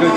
Xin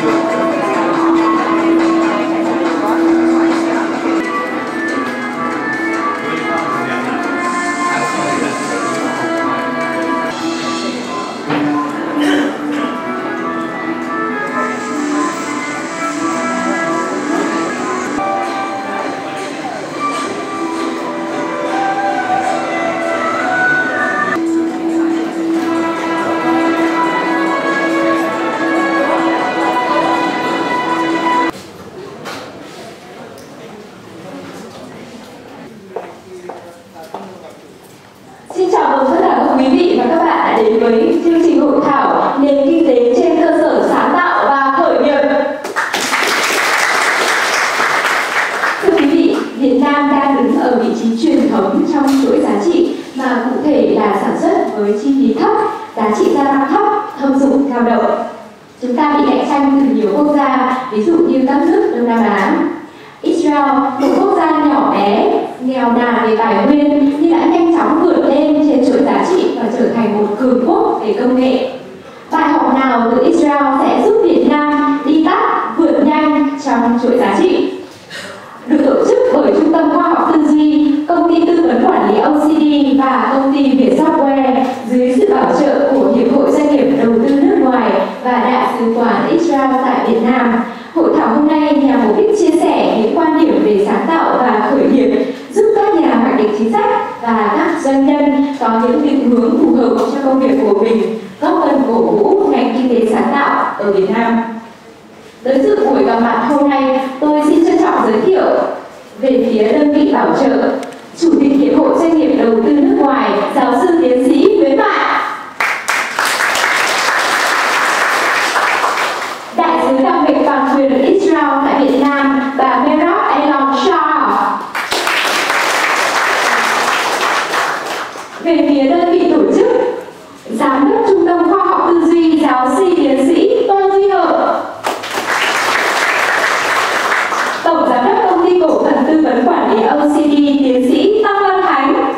chào mừng tất cả các quý vị và các bạn đã đến với chương trình hội thảo Nền kinh tế trên cơ sở sáng tạo và khởi nghiệp. Thưa quý vị, Việt Nam đang đứng ở vị trí truyền thống trong chuỗi giá trị mà cụ thể là sản xuất với chi phí thấp, giá trị gia tăng thấp, thâm dụng lao động. Chúng ta bị cạnh tranh từ nhiều quốc gia, ví dụ như các nước Đông Nam Á. Israel, một quốc gia nhỏ bé, nghèo nàn về tài nguyên nhưng đã nhanh chóng vượt lên trên chuỗi giá trị và trở thành một cường quốc về công nghệ. Bài học nào từ Israel sẽ giúp Việt Nam đi tắt vượt nhanh trong chuỗi giá trị? Được tổ chức bởi Trung tâm Khoa học Tư duy, Công ty Tư vấn Quản lý OCD và Công ty Vietsoftware dưới sự bảo trợ của Hiệp hội Doanh nghiệp Đầu tư nước ngoài và Đại sứ quán Israel tại Việt Nam. Hội thảo hôm nay nhằm mục đích chia sẻ những quan điểm về sáng tạo và khởi nghiệp, giúp các nhà hoạch định chính sách và các doanh nhân có những định hướng phù hợp cho công việc của mình, góp phần cổ vũ ngành kinh tế sáng tạo ở Việt Nam. Tới dự buổi gặp mặt hôm nay, tôi xin trân trọng giới thiệu về phía đơn vị bảo trợ, Chủ tịch Hiệp hội Doanh nghiệp Đầu tư nước ngoài, giáo sư tiến sĩ Nguyễn Mại, Đại sứ đặc mệnh toàn quyền Israel tại Việt Nam, bà Merat Elon Shah. Về phía đơn vị tổ chức, Giám đốc Trung tâm Khoa học Tư duy, giáo sư tiến sĩ Tô Duy Hợp, Tổng Giám đốc Công ty Cổ phần Tư vấn Quản lý OCD, tiến sĩ Tăng Văn Khánh,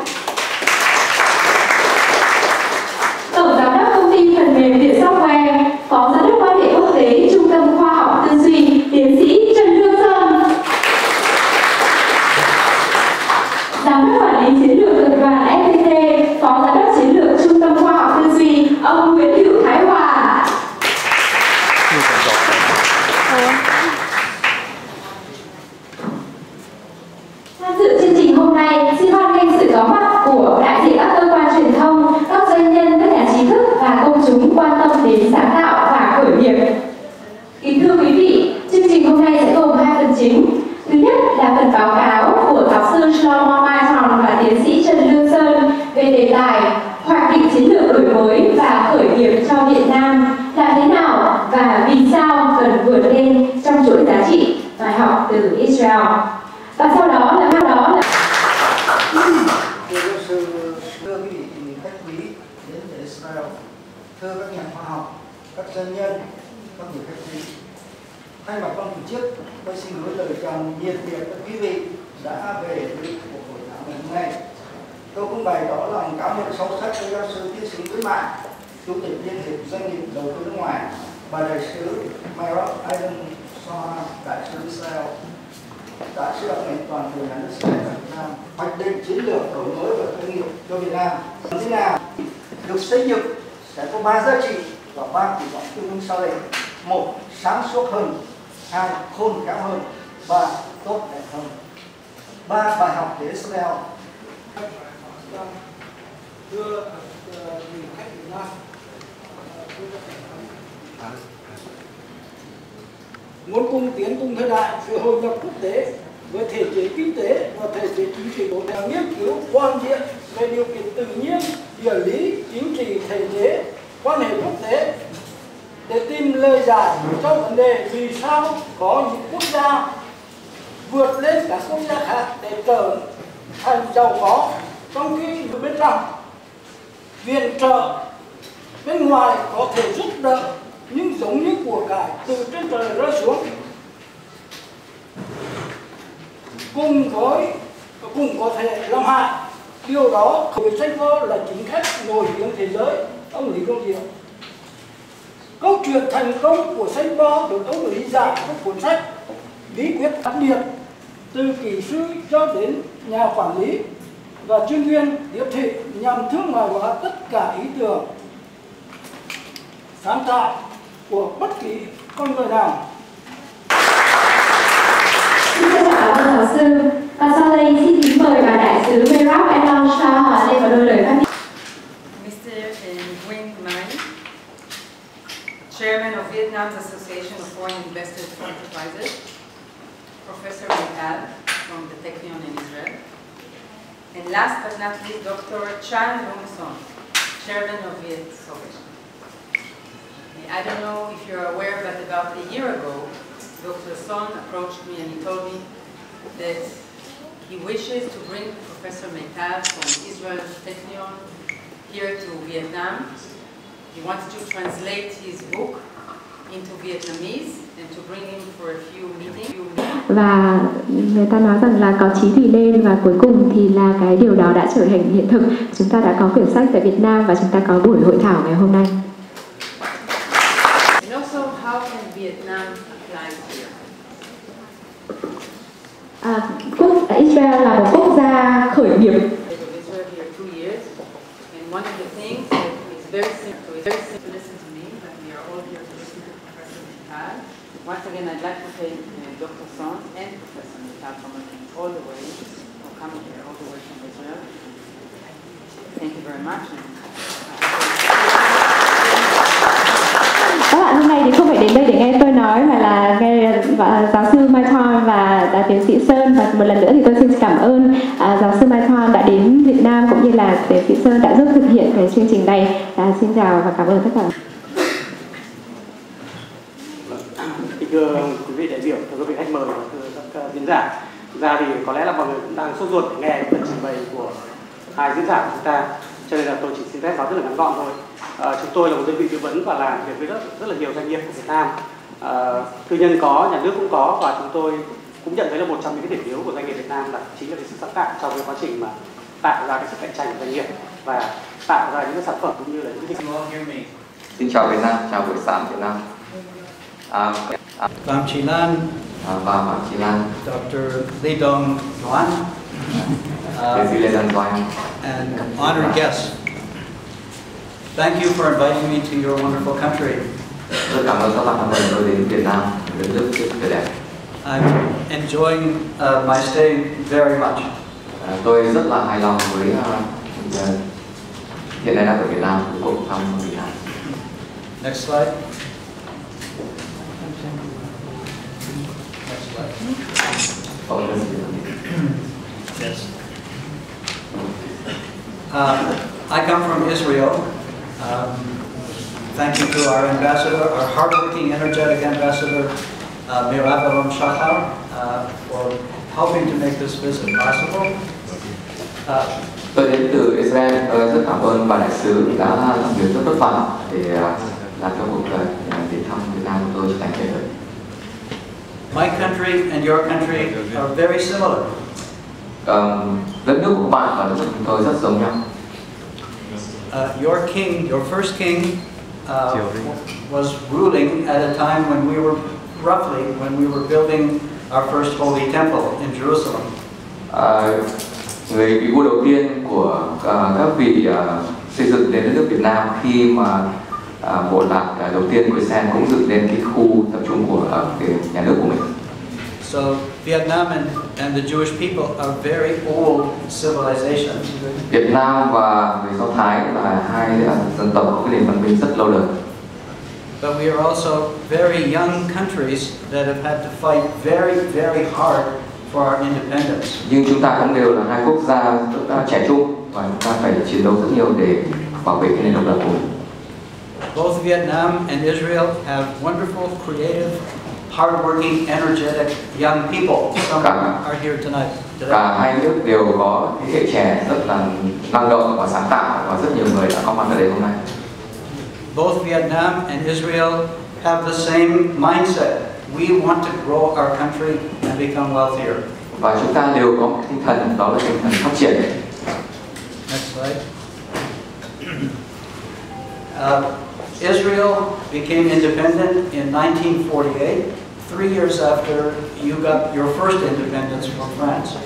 Tổng Giám đốc Công ty Phần mềm Vietsoftware, Phó Giám đốc Quan hệ Quốc tế Trung tâm Khoa học Tư duy, tiến sĩ Trên, Giám đốc Quản lý Chiến lược Tập đoàn FPT, Phó Giám đốc Chiến lược Trung tâm Khoa học Tư duy, ông Nguyễn Hữu Thái Hòa. Tham dự chương trình hôm nay, xin hoan nghênh sự có mặt của đại diện các cơ quan truyền thông, các doanh nhân, các nhà trí thức và công chúng quan tâm đến sáng tạo và khởi nghiệp. Kính thưa quý vị, chương trình hôm nay sẽ gồm hai phần chính. Thứ nhất là phần báo cáo của giáo sư Shlomo Mai và tiến sĩ Trần Lương Sơn về đề tài hoạch định chiến lược đổi mới và khởi nghiệp cho Việt Nam là thế nào và vì sao cần vượt lên trong chuỗi giá trị, bài học từ Israel. Và sau đó là thưa giáo sư, thưa quý vị khách quý đến từ Israel, thưa các nhà khoa học, các doanh nhân, các vị khách quý. Thay mặt ban tổ chức, tôi xin gửi lời chào nhiệt liệt các quý vị đã về với cuộc hội thảo ngày hôm nay. Tôi cũng bày tỏ lòng cảm ơn sâu sắc với giáo sư tiến sĩ Nguyễn Mại, Chủ tịch Liên hiệp Doanh nghiệp Đầu tư nước ngoài, và đại sứ Merat Elon Shah, đại sứ Israel, đại sứ đặc mệnh toàn quyền nhà nước Israel tại Việt Nam, hoạch định chiến lược đổi mới và khởi nghiệp cho Việt Nam. Thế nào được xây dựng sẽ có 3 giá trị và 3 kỳ vọng tương ứng sau đây: 1. Sáng suốt hơn; 2. Khôn khéo hơn; 3. Tốt đẹp hơn. 3 bài học để Israel. Thưa vị khách Việt Nam, muốn cùng tiến cùng thời đại với hội nhập quốc tế, với thể chế kinh tế và thể chế chính trị của theo nghiên cứu toàn diện về điều kiện tự nhiên, địa lý, chính trị, thể chế, quan hệ quốc tế để tìm lời giải cho vấn đề vì sao có những quốc gia vượt lên các quốc gia khác để trở thành giàu có, trong khi bên trong viện trợ bên ngoài có thể giúp đỡ nhưng giống như của cải từ trên trời rơi xuống, cùng có thể làm hại. Điều đó không tranh vô là chính khách nổi tiếng thế giới, ông Lý Công Diệu. câu chuyện thành công của Saint Paul được ông lý giải trong cuốn sách Bí quyết đặc biệt từ kỹ sư cho đến nhà quản lý và chuyên viên tiếp thị nhằm thương mại hóa tất cả ý tưởng sáng tạo của bất kỳ con người nào. Xin trân trọng cảm ơn giáo sư. Và sau đây xin kính mời bà đại sứ Merab Elancha lên vào đôi lời phát biểu. Mr. Nguyen Mai, Chairman of Vietnam's Association of Foreign Investors Enterprises, Professor Mital from the Technion in Israel, and last but not least, Dr. Chan Lung-son, Chairman of Viet Soviet. I don't know if you're aware, but about a year ago, Dr. Son approached me and he told me that he wishes to bring Professor Mital from Israel's Technion here to Vietnam. He wants to translate his book into Vietnamese and to bring him for a few meetings. Và người ta nói rằng là có chí thì lên, và cuối cùng thì là cái điều đó đã trở thành hiện thực. Chúng ta đã có quyển sách tại Việt Nam và chúng ta có buổi hội thảo ngày hôm nay. And also, how can Vietnam apply here? Israel là một quốc gia khởi nghiệp. Israel here 2 years, and one of the things that is very simple to listen to me, but we are all here to listen to Professor Mital. Once again, I'd like to thank Dr. Son and Professor Mital for coming here all the way from Israel. Thank you very much. Các bạn hôm nay thì không phải đến đây để nghe tôi nói, mà là nghe giáo sư Mai Thoan và tiến sĩ Sơn. Và một lần nữa thì tôi xin cảm ơn giáo sư Mai Thoan đã đến Việt Nam, cũng như là tiến sĩ Sơn đã giúp thực hiện cái chương trình này. Xin chào và cảm ơn tất cả. Thưa quý vị đại biểu, thưa quý vị khách mời và thưa các diễn giả, thực ra thì có lẽ là mọi người cũng đang sốt ruột để nghe phần trình bày của hai diễn giả của chúng ta, cho nên là tôi chỉ xin phép nói rất là ngắn gọn thôi. Chúng tôi là một đơn vị tư vấn và làm việc với rất là nhiều doanh nghiệp của Việt Nam. Tư nhân có, nhà nước cũng có, và chúng tôi cũng nhận thấy là một trong những cái điểm yếu của doanh nghiệp Việt Nam là chính là cái sự sáng tạo trong cái quá trình mà tạo ra cái sức cạnh tranh của doanh nghiệp và tạo ra những cái sản phẩm cũng như là những cái. Xin chào Việt Nam, chào buổi sáng Việt Nam. Phạm Chí Lan Và Phạm Chí Lan, Dr. Lê Dong Doan, tiến sĩ Lê Đăng Doan, and honored guests. Thank you for inviting me to your wonderful country. rất cảm ơn các bạn đã mời tôi đến Việt Nam, đất nước tuyệt đẹp. I'm enjoying my stay very much. Tôi rất là hài lòng với hiện nay đang ở Việt Nam, với cuộc thăm Việt Nam. Next slide. Next slide. Yes. I come from Israel. Thank you to our ambassador, our hardworking, energetic ambassador, Merab Elancha, for helping to make this visit possible. Tôi đến từ Israel, tôi rất cảm ơn bà đại sứ đã làm việc rất vất vả để làm cho cuộc đến thăm Việt Nam của tôi trở thành hiện thực. My country and your country are very similar. Đất nước của bạn và đất nước của chúng tôi rất giống nhau. Your king, your first king, was ruling at a time when we were building our first holy temple in Jerusalem. Người vị vua đầu tiên của các vị xây dựng đến đất nước Việt Nam khi mà bộ lạc đầu tiên của Israel cũng dựng lên cái khu tập trung của cái nhà nước của mình. So Vietnam and the Jewish people are very old civilizations. Việt Nam và người Do Thái là hai dân tộc có cái nền văn minh rất lâu đời. But we are also very young countries that have had to fight very, very hard for our independence. Nhưng chúng ta cũng đều là hai quốc gia rất trẻ trung và chúng ta phải chiến đấu rất nhiều để bảo vệ cái nền độc lập của mình. Both Vietnam and Israel have wonderful, creative, hardworking, energetic young people. Some are here tonight. Cả hai nước đều có thế hệ trẻ rất là năng động và sáng tạo, và rất nhiều người đã có mặt ở đây hôm nay. Both Vietnam and Israel have the same mindset. We want to grow our country and become wealthier. Và chúng ta đều có một tinh thần, đó là tinh thần phát triển. Next slide. Israel became independent in 1948, 3 years after you got your first independence from France.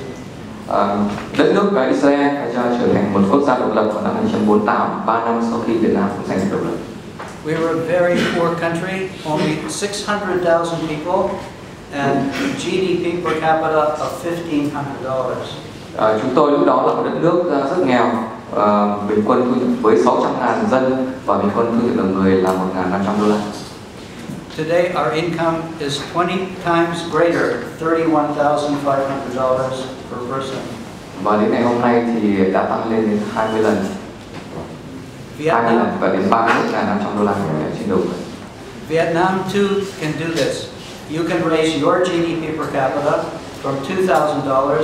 Đất nước Israel đã trở thành một quốc gia độc lập vào năm 1948, 3 năm sau khi Việt Nam cũng giành độc lập. We were a very poor country, only 600,000 people, and GDP per capita of $1,500. Chúng tôi lúc đó là một đất nước rất nghèo, bình quân thu nhập với 600.000 dân và bình quân thu nhập đầu người là $1.500. Today our income is 20 times greater, $31,500 per person. Và đến ngày hôm nay thì đã tăng lên đến 20 lần. 20 lần và đến $31.500 trên đầu người. Vietnam too can do this. You can raise your GDP per capita from $2,000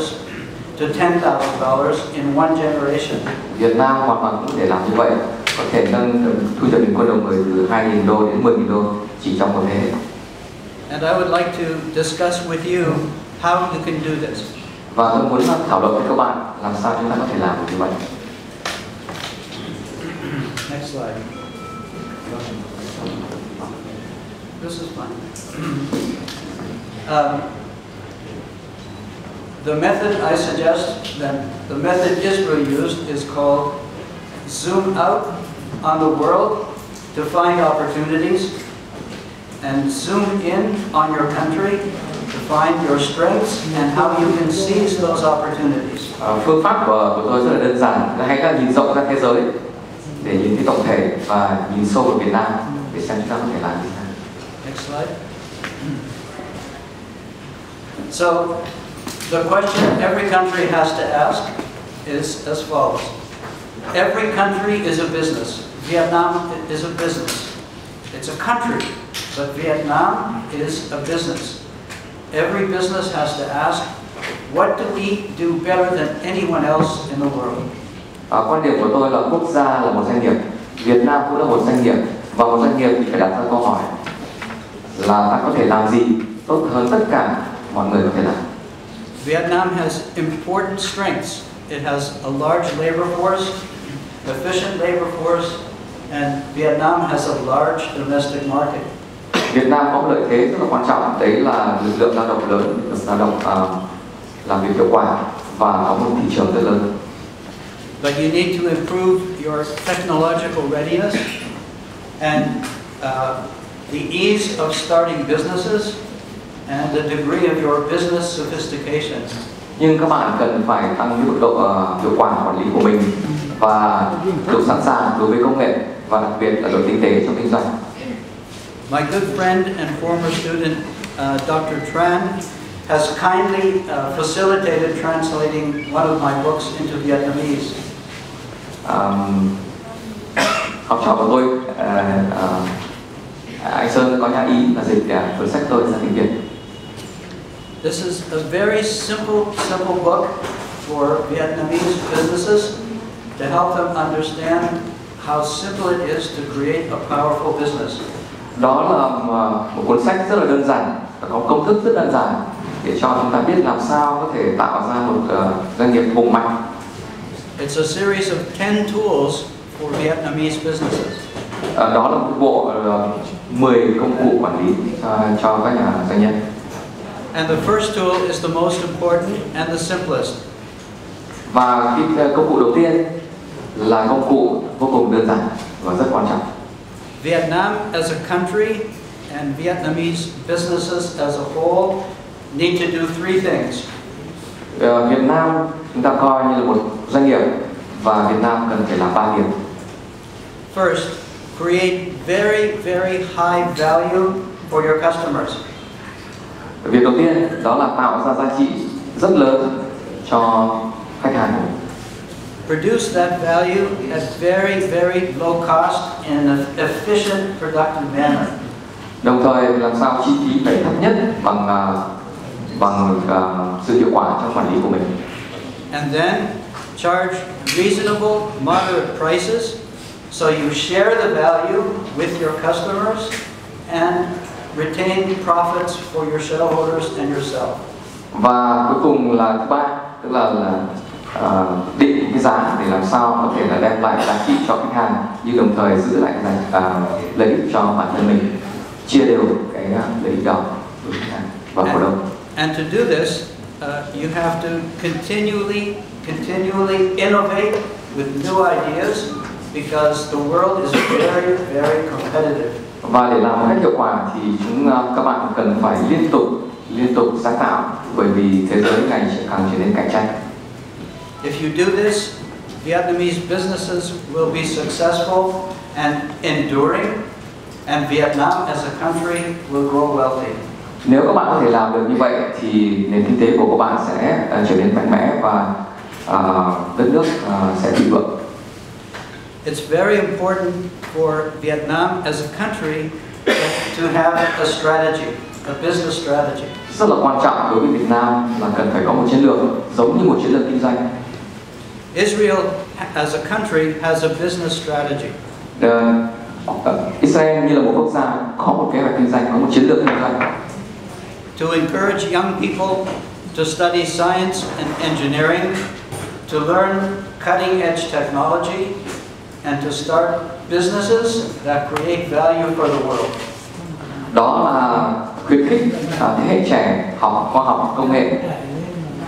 to $10,000 in one generation. Việt Nam hoàn toàn có thể làm như vậy, có thể nâng thu nhập bình quân đầu người từ $2.000 đến $10.000 chỉ trong một thế hệ. And I would like to discuss with you how you can do this. Và tôi muốn thảo luận với các bạn làm sao chúng ta có thể làm được như vậy. Next slide. This is fine. The method I suggest, then the method Israel used is called zoom out on the world to find opportunities and zoom in on your country to find your strengths and how you can seize those opportunities. Phương pháp của tôi rất là đơn giản, hãy nhìn rộng ra thế giới để nhìn thấy tổng thể và nhìn sâu vào Việt Nam để xem chúng ta có thể làm gì. Next slide. So, the question every country has to ask is as follows. Every country is a business. Vietnam is a business. It's a country, but Vietnam is a business. Every business has to ask, what do we do better than anyone else in the world? Quan điểm của tôi là quốc gia là một doanh nghiệp, Việt Nam cũng là một doanh nghiệp, và một doanh nghiệp thì phải đặt ra câu hỏi là ta có thể làm gì tốt hơn tất cả mọi người có thể làm. Vietnam has important strengths. It has a large labor force, efficient labor force, and Vietnam has a large domestic market. Việt Nam có một lợi thế rất là quan trọng, đấy là lực lượng lao động lớn, lực lượng lao động làm việc hiệu quả và có một thị trường rất lớn. But you need to improve your technological readiness and the ease of starting businesses and the degree of your business sophistication. Nhưng các bạn cần phải tăng mức độ hiệu quả quản lý của mình và độ sẵn sàng đối với công nghệ và đặc biệt là độ tinh tế trong kinh doanh. My good friend and former student, Dr. Tran, has kindly facilitated translating one of my books into Vietnamese. Học trò của tôi, anh Sơn có nhà ý là dịch cuốn sách tôi sang tiếng Việt. This is a very simple book for Vietnamese businesses to help them understand how simple it is to create a powerful business. Đó là một cuốn sách rất là đơn giản và có công thức rất đơn giản để cho chúng ta biết làm sao có thể tạo ra một doanh nghiệp hùng mạnh. It's a series of 10 tools for Vietnamese businesses. Đó là một bộ 10 công cụ quản lý cho các nhà doanh nhân. And the first tool is the most important and the simplest. Và cái công cụ đầu tiên là công cụ vô cùng đơn giản và rất quan trọng. Vietnam as a country and Vietnamese businesses as a whole need to do three things. Việt Nam chúng ta coi như là một doanh nghiệp và Việt Nam cần phải làm 3 việc. First, create very, very high value for your customers. Việc đầu tiên đó là tạo ra giá trị rất lớn cho khách hàng. Produce that value at very, very low cost in an efficient, productive manner. Đồng thời làm sao chi phí phải thấp nhất bằng sự hiệu quả trong quản lý của mình. And then charge reasonable, moderate prices so you share the value with your customers and retain profits for your shareholders and yourself. Và cuối cùng là thứ ba, tức là định cái giá để làm sao có thể là đem lại giá trị cho khách hàng, nhưng đồng thời giữ lại lợi ích cho bản thân mình, chia đều cái lợi ích đó với khách hàng và cổ đông. And to do this, you have to continually innovate with new ideas, because the world is very, very competitive. Và để làm một cách hiệu quả thì các bạn cần phải liên tục sáng tạo, bởi vì thế giới ngày càng trở nên cạnh tranh. If you do this, Vietnamese businesses will be successful and enduring, and Vietnam as a country will grow wealthy. Nếu các bạn có thể làm được như vậy thì nền kinh tế của các bạn sẽ trở nên mạnh mẽ và đất nước sẽ thịnh vượng. It's very important for Vietnam as a country to have a strategy, a business strategy. Rất là quan trọng đối với Việt Nam là cần phải có một chiến lược giống như một chiến lược kinh doanh. Israel as a country has a business strategy. Israel như là một quốc gia có một kế hoạch kinh doanh, có một chiến lược kinh doanh. To encourage young people to study science and engineering, to learn cutting-edge technology, and to start businesses that create value for the world. Đó là khuyến khích thế hệ trẻ học khoa học công nghệ,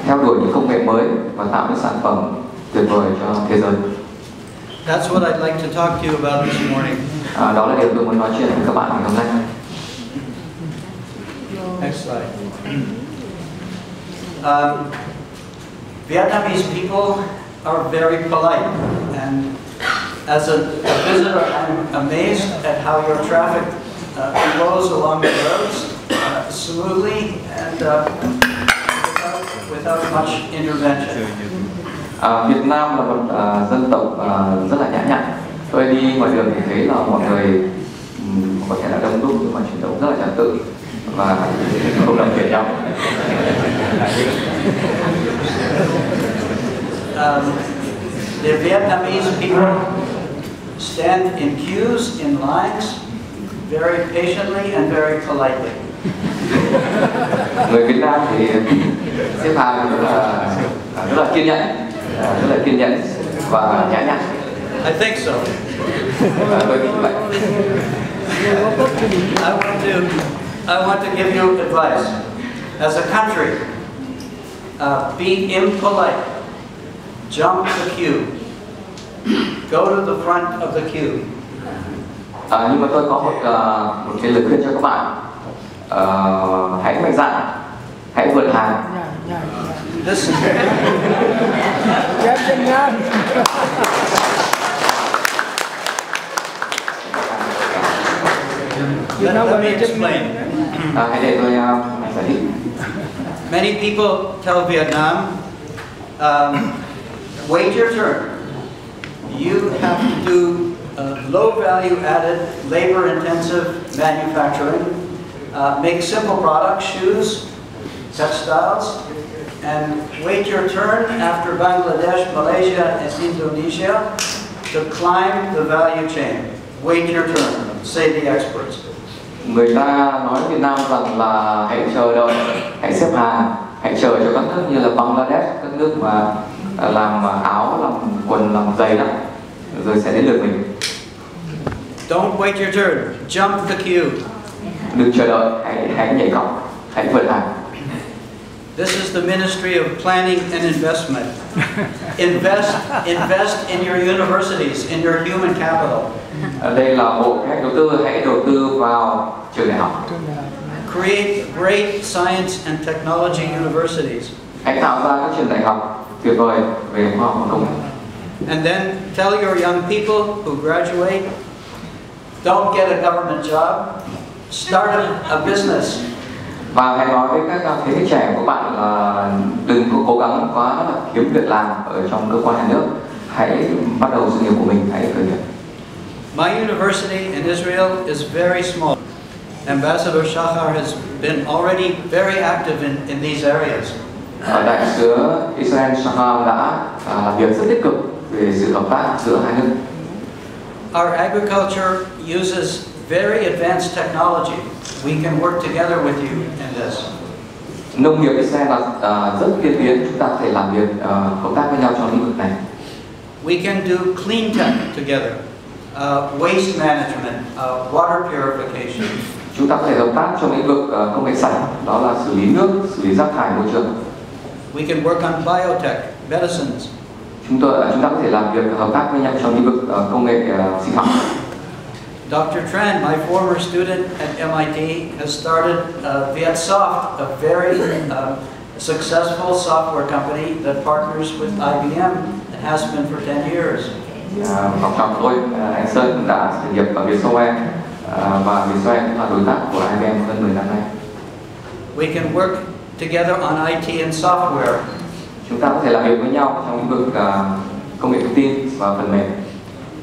theo đuổi những công nghệ mới và tạo những sản phẩm tuyệt vời cho thế giới. That's what I'd like to talk to you about this morning. Đó là điều tôi muốn nói chuyện với các bạn ngày hôm nay. Next slide. Vietnamese people are very polite, and as a visitor, I'm amazed at how your traffic flows along the roads smoothly and without much intervention. Việt Nam là một dân tộc rất là nhã nhặn. Tôi đi ngoài đường thì thấy là mọi người có thể là đông đúc nhưng mà chuyển động rất là trật tự và không làm phiền nhau. The Vietnamese people stand in queues, in lines, very patiently and very politely. Người Việt Nam thì xếp hàng rất là kiên nhẫn và nhã nhặn. I think so. Tôi nghĩ vậy. I want to give you advice. As a country, be impolite. Jump the queue. Go to the front of the queue. Nhưng mà tôi có một cái lời khuyên cho các bạn. Hãy mạnh dạn, hãy vượt hàng. This Let me explain. Hãy để tôi giải thích. Many people tell Vietnam, wait your turn. You have to do low value added, labor intensive manufacturing, make simple products, shoes, textiles, and wait your turn after Bangladesh, Malaysia, and Indonesia to climb the value chain. Wait your turn, say the experts. Người ta nói Việt Nam rằng là hãy chờ đợi, hãy xếp hàng, hãy chờ cho các nước như là Bangladesh, các nước mà làm áo, làm quần, làm giày đó, rồi sẽ đến lượt mình. Don't wait your turn, jump the queue. Đừng chờ đợi, hãy nhảy cóc, hãy vượt hàng. This is the Ministry of Planning and Investment. Invest in your universities, in your human capital. Đây là bộ kế hoạch đầu tư, hãy đầu tư vào trường đại học. Create great science and technology universities. Hãy tạo ra các trường đại học tuyệt vời về khoa học và công nghệ. And then tell your young people who graduate, don't get a government job, start a business. Và hãy nói với các thế hệ trẻ của bạn là đừng có cố gắng quá là kiếm việc làm ở trong cơ quan nhà nước. Hãy bắt đầu sự nghiệp của mình, hãy khởi nghiệp. My university in Israel is very small. Ambassador Shachar has been already very active in these areas. Đại sứ Israel Shachar đã làm việc rất tích cực về sự hợp tác giữa hai nước. Our agriculture uses very advanced technology. We can work together with you in this. Nông nghiệp Israel là rất tiên tiến, chúng ta có thể làm việc hợp tác với nhau trong lĩnh vực này. We can do clean tech together, waste management, water purification. Chúng ta có thể hợp tác trong lĩnh vực công nghệ sạch, đó là xử lý nước, xử lý rác thải môi trường. We can work on biotech, medicines. Chúng ta có thể làm việc hợp tác với nhau trong lĩnh vực công nghệ sinh học. Dr. Tran, my former student at MIT, has started VietSoft, a very successful software company that partners with IBM and has been for 10 years. Học trò của tôi, anh Sơn đã khởi nghiệp ở Vietsoftware và Vietsoftware cũng là đối tác của IBM hơn 10 năm nay. We can work together on IT and software. Chúng ta có thể làm việc với nhau trong lĩnh vực công nghệ thông tin và phần mềm.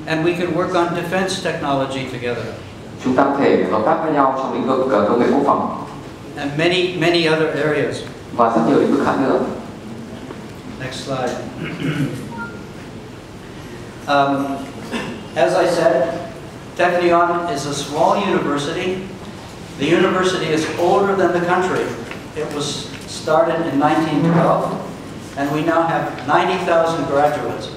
And we can work on defense technology together. Chúng ta có thể hợp tác với nhau trong lĩnh vực công nghệ quốc phòng. And many other areas. Và rất nhiều lĩnh vực khác nữa. Next slide. As I said, Technion is a small university. The university is older than the country. It was started in 1912, and we now have 90,000 graduates.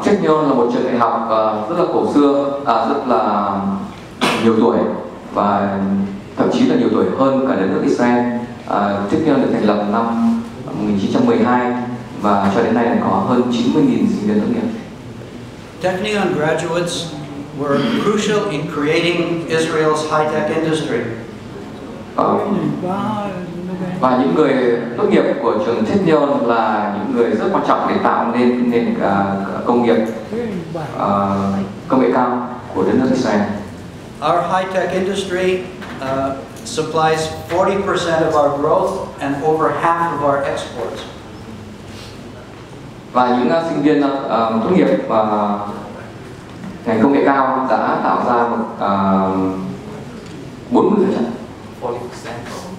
Technion là một trường đại học rất là cổ xưa, rất là nhiều tuổi và thậm chí là nhiều tuổi hơn cả đất nước Israel. Technion được thành lập năm 1912 và cho đến nay có hơn 90.000 sinh viên tốt nghiệp. Technion graduates were crucial in creating Israel's high-tech industry. Và những người tốt nghiệp của trường Technion là những người rất quan trọng để tạo nên nền công nghiệp công nghệ cao của đất nước Israel. Our high-tech industry supplies 40% of our growth and over half of our exports. Và những sinh viên tốt nghiệp ngành công nghệ cao đã tạo ra một 40%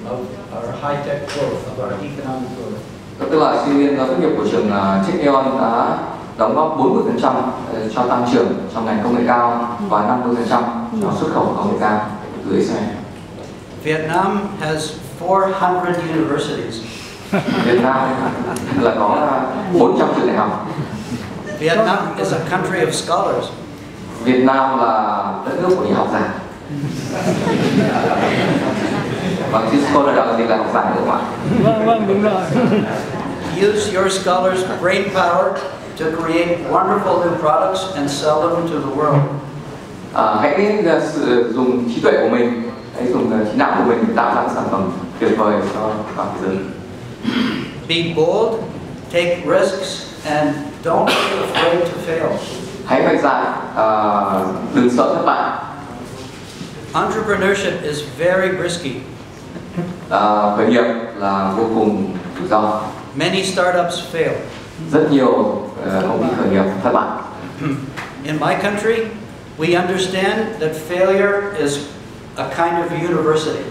of our high-tech growth, of our economic growth. Tức là sinh viên tốt nghiệp của trường Technion đã đóng góp 40% cho tăng trưởng trong ngành công nghệ cao và 50% cho xuất khẩu công nghệ cao từ Israel. Vietnam has 400 universities. Việt Nam là có 400 trường đại học. Vietnam is a country of scholars. Việt Nam là đất nước của những học giả. Và chứ scholar là gì, là học giả đúng không ạ? Vâng, đúng rồi. Use your scholars' brain power to create wonderful new products and sell them to the world. Hãy dùng trí tuệ của mình, hãy dùng trí não của mình để tạo ra sản phẩm tuyệt vời cho toàn thế giới. Be bold, take risks, and don't be afraid to fail. Hãy mạnh dạn, đừng sợ thất bại. Entrepreneurship is very risky. Khởi nghiệp là vô cùng rủi ro. Many startups fail. Rất nhiều công ty khởi nghiệp thất bại. In my country, we understand that failure is a kind of university.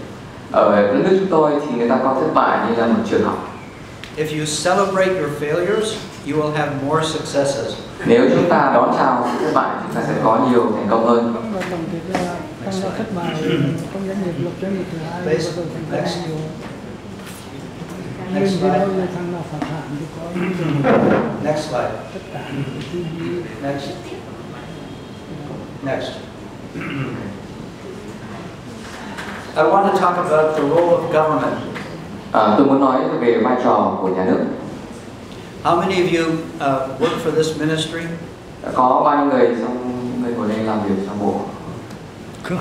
Ở đất nước chúng tôi thì người ta coi thất bại như là một trường học. If you celebrate your failures, you will have more successes. Nếu chúng ta đón chào sự thất bại, chúng ta sẽ có nhiều thành công hơn. Next slide. Next slide. Next. I want to talk about the role of government. Tôi muốn nói về vai trò của nhà nước. How many of you work for this ministry? Có bao nhiêu người trong người ngồi đây làm việc trong bộ?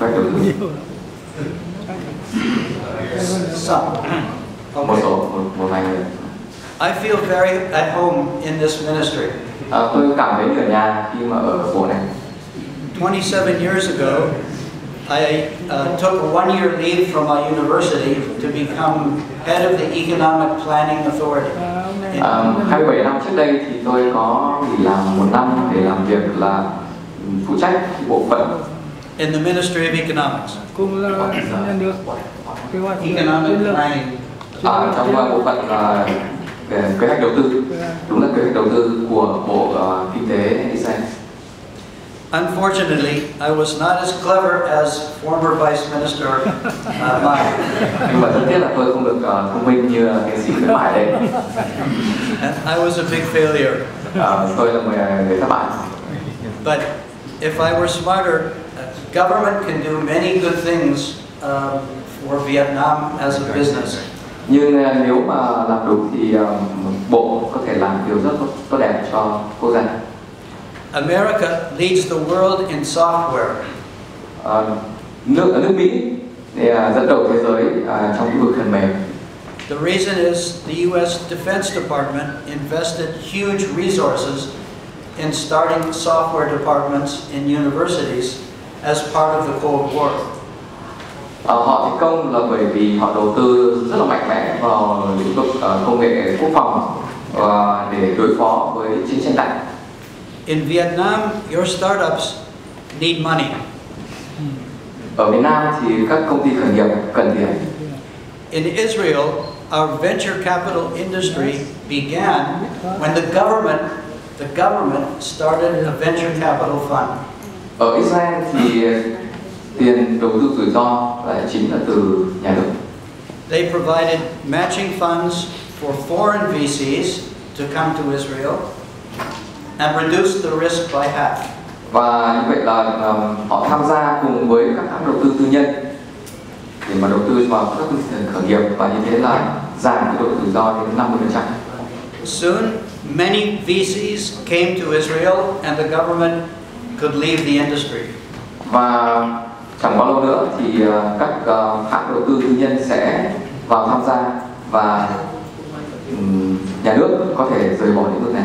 Các đầu tư. Some. Một số, một vài người. I feel very at home in this ministry. Tôi cảm thấy như ở nhà khi mà ở bộ này. 27 years ago, I took a one-year leave from my university to become head of the Economic Planning Authority. 27 năm trước đây thì tôi có nghỉ làm 1 năm để làm việc là phụ trách bộ phận in the Ministry of Economics. Cũng là nhà nước kế hoạch Economic Planning. Trong bộ phận kế hoạch đầu tư, đúng là kế hoạch đầu tư của bộ kinh tế Israel. Unfortunately, I was not as clever as former Vice Minister Mai. Nhưng mà rất tiếc là tôi không được thông minh như tiến sĩ Khuyến Mại đây. And I was a big failure. Tôi là người thất bại. But if I were smarter, government can do many good things for Vietnam as a business. Nhưng nếu mà làm đúng thì bộ có thể làm điều rất tốt đẹp cho quốc gia. America leads the world in software. Nước Mỹ dẫn đầu thế giới trong lĩnh vực phần mềm. The reason is the U.S. Defense Department invested huge resources in starting software departments in universities as part of the Cold War. Họ thành công là bởi vì họ đầu tư rất là mạnh mẽ vào lĩnh vực công nghệ quốc phòng để đối phó với chiến tranh lạnh. In Vietnam, your startups need money. Ở Việt Nam thì các công ty khởi nghiệp cần tiền. In Israel, our venture capital industry began when the government started a venture capital fund. Ở Israel thì tiền đầu tư rủi ro lại chính là từ nhà nước. They provided matching funds for foreign VCs to come to Israel and reduced the risk by half. Và như vậy là họ tham gia cùng với các hãng đầu tư tư nhân để mà đầu tư vào các công ty khởi nghiệp, và như thế là giảm cái độ rủi ro đến 50%. Soon, many VCs came to Israel and the government could leave the industry. Và chẳng bao lâu nữa thì các hãng đầu tư tư nhân sẽ vào tham gia và nhà nước có thể rời bỏ lĩnh vực này.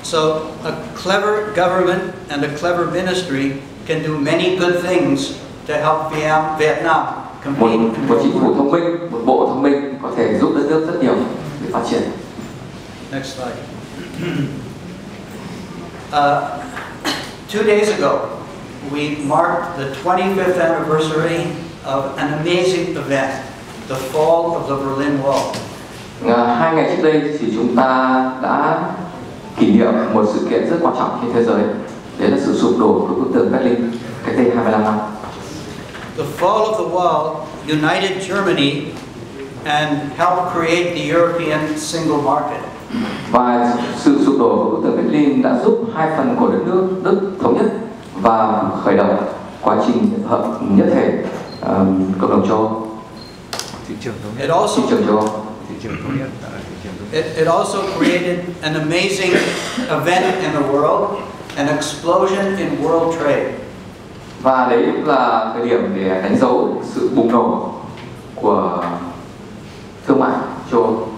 So a clever government and a clever ministry can do many good things to help Vietnam compete. Một chính phủ thông minh, một bộ thông minh có thể giúp đất nước rất nhiều để phát triển. Next slide. 2 days ago, we marked the 25th anniversary of an amazing event, the fall of the Berlin Wall. 2 ngày trước đây thì chúng ta đã kỷ niệm một sự kiện rất quan trọng trên thế giới. Đấy là sự sụp đổ của bức tường Berlin cách đây 25 năm. The fall of the wall united Germany and helped create the European single market. Và sự sụp đổ của bức tường Berlin đã giúp hai phần của đất nước Đức thống nhất và khởi động quá trình hợp nhất thể cộng đồng châu Âu. Thị trường châu Âu. It also created an amazing event in the world, an explosion in world trade. Và đấy là thời điểm để đánh dấu sự bùng nổ của thương mại châu Âu.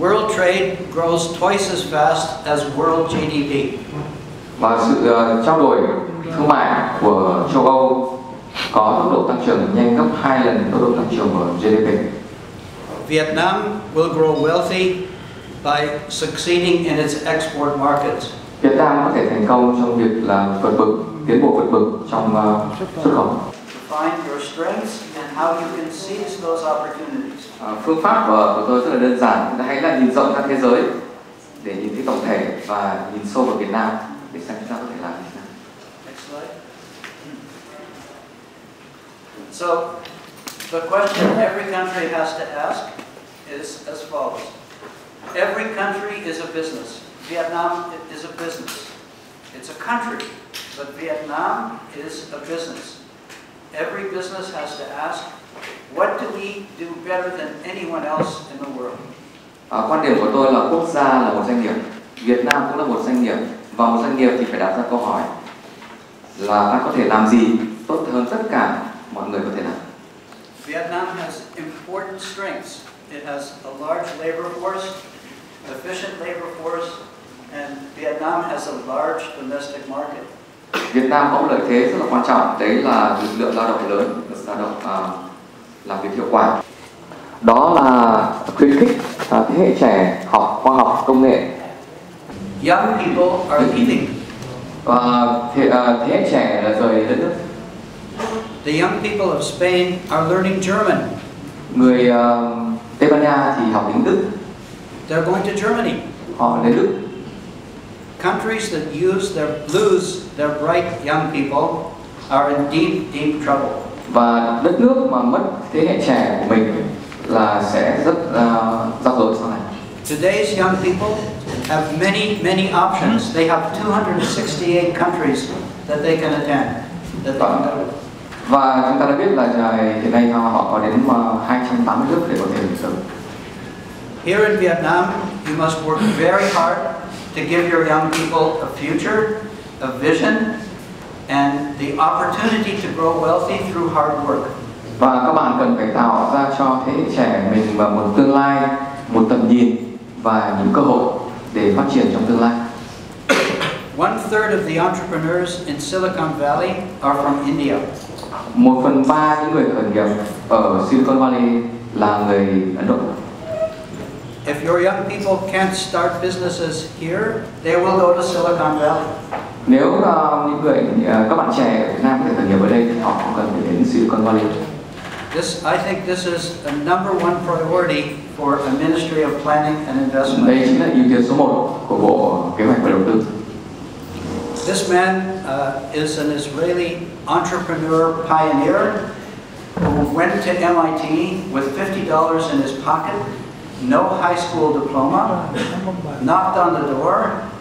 World trade grows twice as fast as world GDP. Và sự trao đổi thương mại của châu Âu có tốc độ tăng trưởng nhanh gấp 2 lần tốc độ tăng trưởng của GDP. Vietnam will grow wealthy by succeeding in its export markets. Việt Nam có thể thành công trong việc là tiến bộ vượt bậc trong xuất khẩu. Find your strengths and how you can seize those opportunities. Phương pháp của tôi rất là đơn giản, hãy là nhìn rộng ra thế giới để nhìn thấy tổng thể và nhìn sâu vào Việt Nam để xem chúng ta có thể làm gì. Next slide. So, the question every country has to ask is as follows. Every country is a business. Vietnam is a business. It's a country, but Vietnam is a business. Every business has to ask, what do we do better than anyone else in the world? Quan điểm của tôi là quốc gia là một doanh nghiệp, Việt Nam cũng là một doanh nghiệp, và một doanh nghiệp thì phải đặt ra câu hỏi là ta có thể làm gì tốt hơn tất cả mọi người có thể làm. Vietnam has important strengths. It has a large labor force, efficient labor force, and Vietnam has a large domestic market. Việt Nam có một lợi thế rất là quan trọng, đấy là lực lượng lao động lớn, lực lao động làm việc hiệu quả. Đó là khuyến khích thế hệ trẻ học khoa học công nghệ. Young people are leaving. Thế hệ trẻ là rời đất nước. The young people of Spain are learning German. Người Tây Ban Nha thì học tiếng Đức. They're going to Germany. Họ đến Đức. countries that lose their bright young people are in deep, deep trouble. Và đất nước mà mất thế hệ trẻ của mình là sẽ rất rắc rối sau này. Today's young people have many, many options. They have 268 countries that they can attend. Và chúng ta đã biết là hiện nay họ có đến 280 nước để có thể đến. Here in Vietnam, you must work very hard to give your young people a future, a vision, and the opportunity to grow wealthy through hard work. Và các bạn cần phải tạo ra cho thế hệ trẻ mình một tương lai, một tầm nhìn và những cơ hội để phát triển trong tương lai. 1/3 of the entrepreneurs in Silicon Valley are from India. 1/3 những người khởi nghiệp ở Silicon Valley là người Ấn Độ. If your young people can't start businesses here, they will go to Silicon Valley. Nếu các bạn trẻ ở Việt Nam có thể khởi nghiệp ở đây thì họ cũng cần phải đến Silicon Valley. I think this is a number one priority for a Ministry of Planning and Investment. Đây chính là ưu tiên số 1 của Bộ Kế hoạch và Đầu tư. This man is an Israeli entrepreneur pioneer who went to MIT with $50 in his pocket, no high school diploma, knocked on the door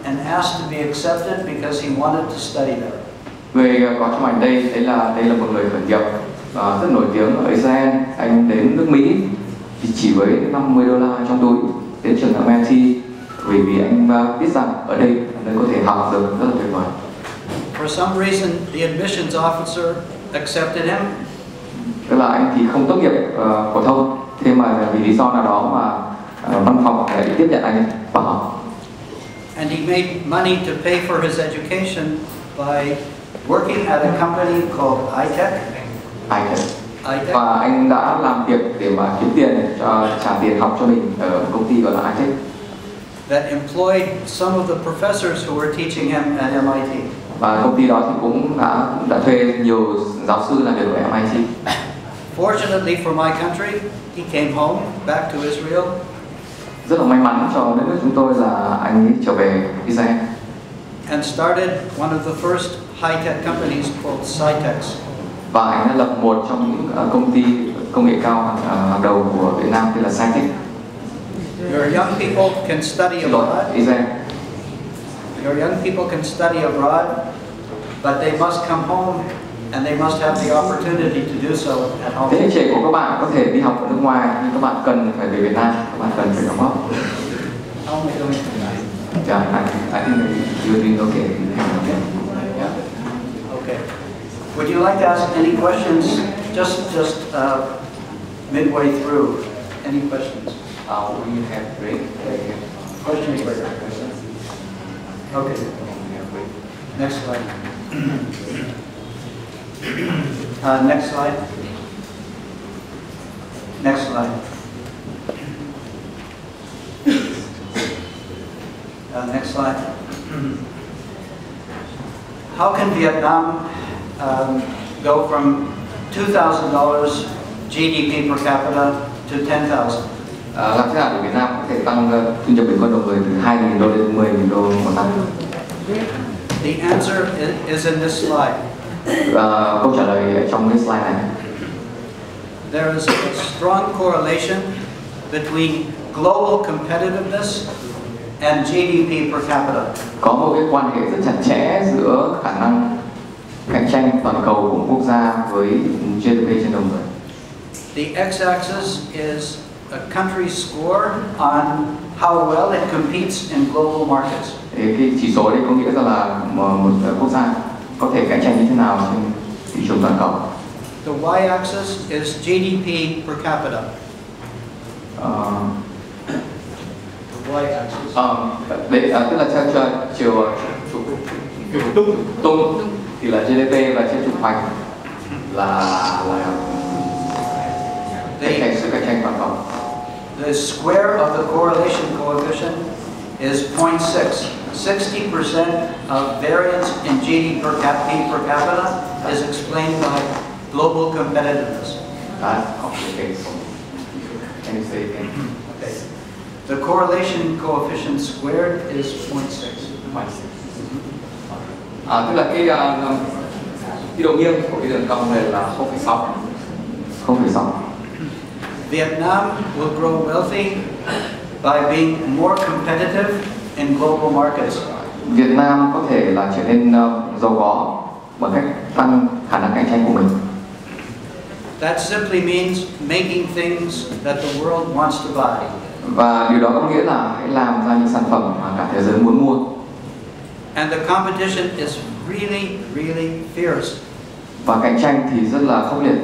and asked to be accepted because he wanted to study there. Người có trong ảnh đây là một người khởi nghiệp rất nổi tiếng ở Israel. Anh đến nước Mỹ thì chỉ với $50 trong túi đến trường MIT vì anh biết rằng ở đây nơi có thể học được rất là tuyệt vời. For some reason, the admissions officer accepted him. Tức là anh thì không tốt nghiệp phổ thông, thế mà vì lý do nào đó mà văn phòng lại tiếp nhận anh vào học. And he made money to pay for his education by working at a company called iTech. Và anh đã làm việc để mà kiếm tiền trả tiền học cho mình ở công ty gọi là iTech. That employed some of the professors who were teaching him at MIT. Và công ty đó thì cũng đã thuê nhiều giáo sư làm việc ở MIT. Fortunately for my country, he came home back to Israel. Rất là may mắn cho đất nước chúng tôi là anh ấy trở về Israel. And started one of the first high-tech companies called Cytex. Và anh đã lập một trong những công ty công nghệ cao hàng đầu của Việt Nam tên là Cytex. Your young people can study abroad. Your young people can study abroad, but they must come home and they must have the opportunity to do so at home. Thế hệ trẻ của các bạn có thể đi học ở nước ngoài, nhưng các bạn cần phải về Việt Nam, các bạn cần phải đóng góp. How am I doing tonight? Yeah, I think you're doing okay. Yeah. Okay. Would you like to ask any questions? Just midway through. Any questions? We have break. Questions later. Okay. Next slide. Next slide. Next slide. Next slide. How can Vietnam go from $2,000 GDP per capita to 10,000? Làm thế nào để Việt Nam có thể tăng thu nhập bình quân đầu người từ 2.000 đô đến 10.000 đô một năm? The answer is in this slide. Câu trả lời trong cái slide này. There is a strong correlation between global competitiveness and GDP per capita. Có một cái quan hệ rất chặt chẽ giữa khả năng cạnh tranh toàn cầu của một quốc gia với GDP trên đầu người. The x-axis is a country's score on how well it competes in global markets. Cái chỉ số đấy có nghĩa là một quốc gia có thể cạnh tranh như thế nào trên thị trường toàn cầu. The y-axis is GDP per capita. The y-axis. Đấy, tức là theo chiều tung thì là GDP và trên trục hoạch là sự cạnh tranh toàn cầu. The square of the correlation coefficient is 0.6. 60% of variance in GDP per capita is explained by global competitiveness. Okay, so can you say again? Okay. The correlation coefficient squared is 0.6. 0.6. Tức là cái độ nghiêng của cái đường cong này là 0,6. Vietnam will grow wealthy by being more competitive in global markets. Việt Nam có thể là trở nên giàu có bằng cách tăng khả năng cạnh tranh của mình. That simply means making things that the world wants to buy. Và điều đó có nghĩa là hãy làm ra những sản phẩm mà cả thế giới muốn mua. And the competition is really fierce. Và cạnh tranh thì rất là khốc liệt.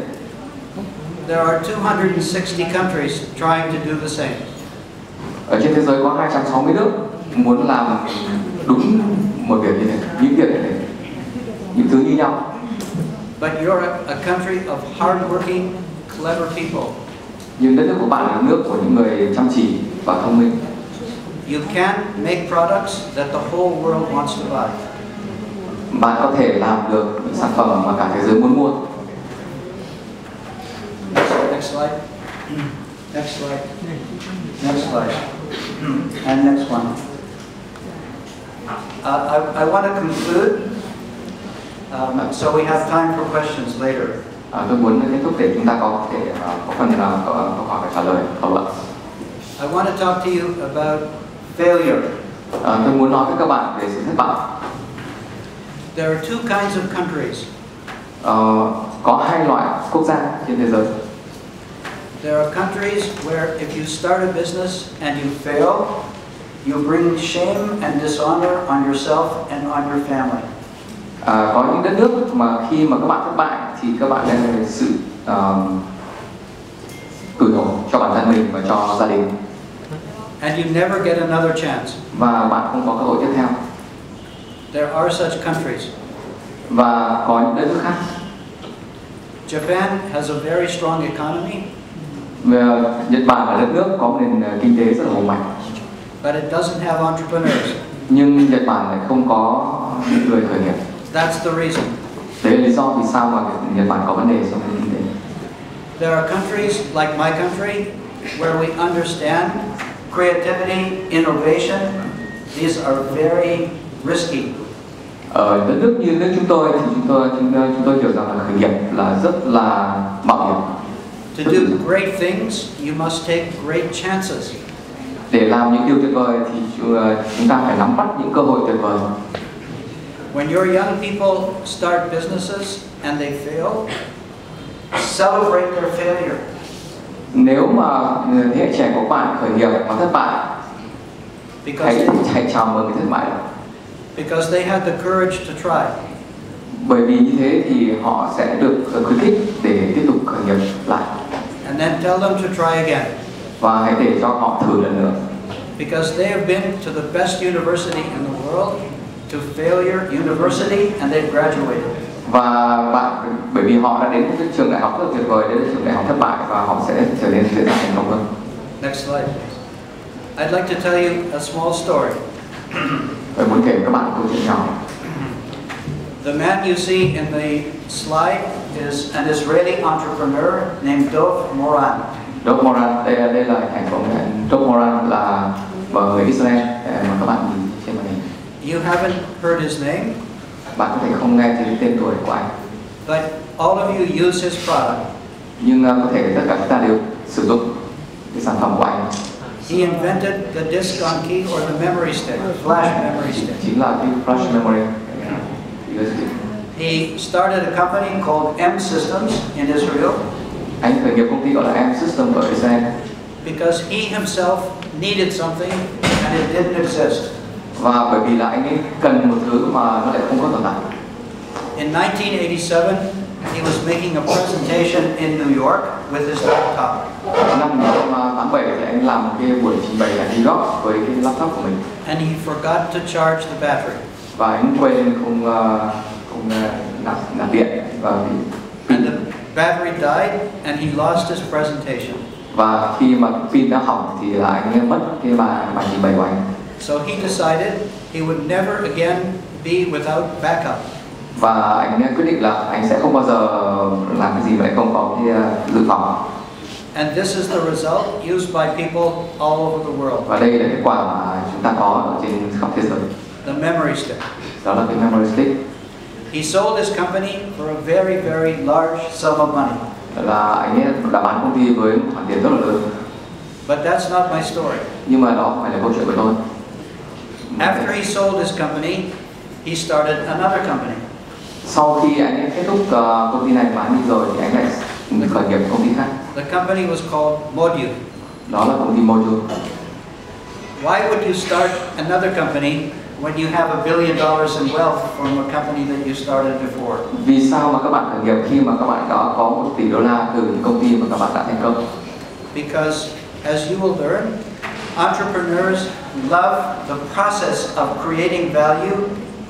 There are 260 countries trying to do the same. Ở trên thế giới có 260 nước muốn làm đúng một việc như thế, những việc như thế, những thứ như nhau. But you're a country of hardworking, clever people. Nhưng đất nước của bạn là nước của những người chăm chỉ và thông minh. You can make products that the whole world wants to buy. Bạn có thể làm được những sản phẩm mà cả thế giới muốn mua. Next slide. Next slide. Next slide. And next one. I want to conclude, so we have time for questions later. Tôi muốn kết thúc để chúng ta có thể có phần câu hỏi và trả lời thảo luận. I want to talk to you about failure. Tôi muốn nói với các bạn về sự thất bại. There are two kinds of countries. Có hai loại quốc gia trên thế giới. There are countries where if you start a business and you fail, you bring shame and dishonor on yourself and on your family. Có những đất nước mà khi mà các bạn thất bại thì các bạn đem sự tủi hổ cho bản thân mình và cho gia đình. And you never get another chance. Và bạn không có cơ hội tiếp theo. There are such countries. Và có những đất nước khác. Japan has a very strong economy. Nhật Bản là đất nước có một nền kinh tế rất là hùng mạnh. But it doesn't have entrepreneurs. Nhưng Nhật Bản lại không có những người khởi nghiệp. That's the reason. Đấy là lý do vì sao mà Nhật Bản có vấn đề trong nền kinh tế. There are countries like my country where we understand creativity, innovation. These are very risky. Ở đất nước như nước chúng tôi thì chúng tôi hiểu rằng là khởi nghiệp là rất là mạo hiểm. To do great things, you must take great chances. Để làm những điều tuyệt vời thì chúng ta phải nắm bắt những cơ hội tuyệt vời. When your young people start businesses and they fail, celebrate their failure. Nếu mà thế hệ trẻ của bạn khởi nghiệp và thất bại, hãy chào mừng cái thất bại đó. Because they had the courage to try. Bởi vì như thế thì họ sẽ được khuyến khích để tiếp tục khởi nghiệp lại. And then tell them to try again. Và hãy để cho họ thử lần nữa. Because they have been to the best university in the world, to Failure University, and they've graduated. Và bởi vì họ đã đến một cái trường đại học rất tuyệt vời, đến trường đại học thất bại và họ sẽ trở nên dễ dàng thành công hơn. Next slide. I'd like to tell you a small story. Tôi muốn kể với các bạn một câu chuyện nhỏ. The man you see in the slide is an Israeli entrepreneur named Dov Moran. Dov Moran, đây là hình ảnh của ông Dov Moran, là người Israel mà các bạn nhìn trên màn hình. You haven't heard his name. Bạn có thể không nghe thấy tên tuổi của anh. But all of you use his product. Nhưng có thể tất cả chúng ta đều sử dụng cái sản phẩm của anh. He invented the disk on key or the memory stick, flash memory stick. Chính là cái flash memory. He started a company called M Systems in Israel. Anh khởi nghiệp công ty gọi là M Systems ở Israel. Because he himself needed something and it didn't exist. Và bởi vì là anh ấy cần một thứ mà nó lại không có tồn tại. In 1987, he was making a presentation in New York with his laptop. Năm 1987 thì anh làm một cái buổi trình bày ở New York với cái laptop của mình. And he forgot to charge the battery. Và anh quên không nạp điện và And the battery died and he lost his presentation. Và khi mà pin đã hỏng thì là anh ấy mất cái bài trình bày của anh. So he decided he would never again be without backup. Và anh quyết định là anh sẽ không bao giờ làm cái gì mà không có cái dự phòng. And this is the result used by people all over the world. Và đây là kết quả mà chúng ta có ở trên khắp thế giới. The memory stick. Đó là cái memory stick. He sold his company for a very, very large sum of money. Là anh ấy đã bán công ty với một khoản tiền rất là lớn. But that's not my story. Nhưng mà đó không phải là câu chuyện của tôi. After he sold his company, he started another company. Sau khi anh ấy kết thúc công ty này bán đi rồi thì anh lại khởi nghiệp công ty khác. The company was called Module. Đó là công ty Module. Why would you start another company when you have $1 billion in wealth from a company that you started before? Vì sao mà các bạn khởi nghiệp khi mà các bạn đã có $1 tỷ từ những công ty mà các bạn đã thành công? Because as you will learn, entrepreneurs love the process of creating value,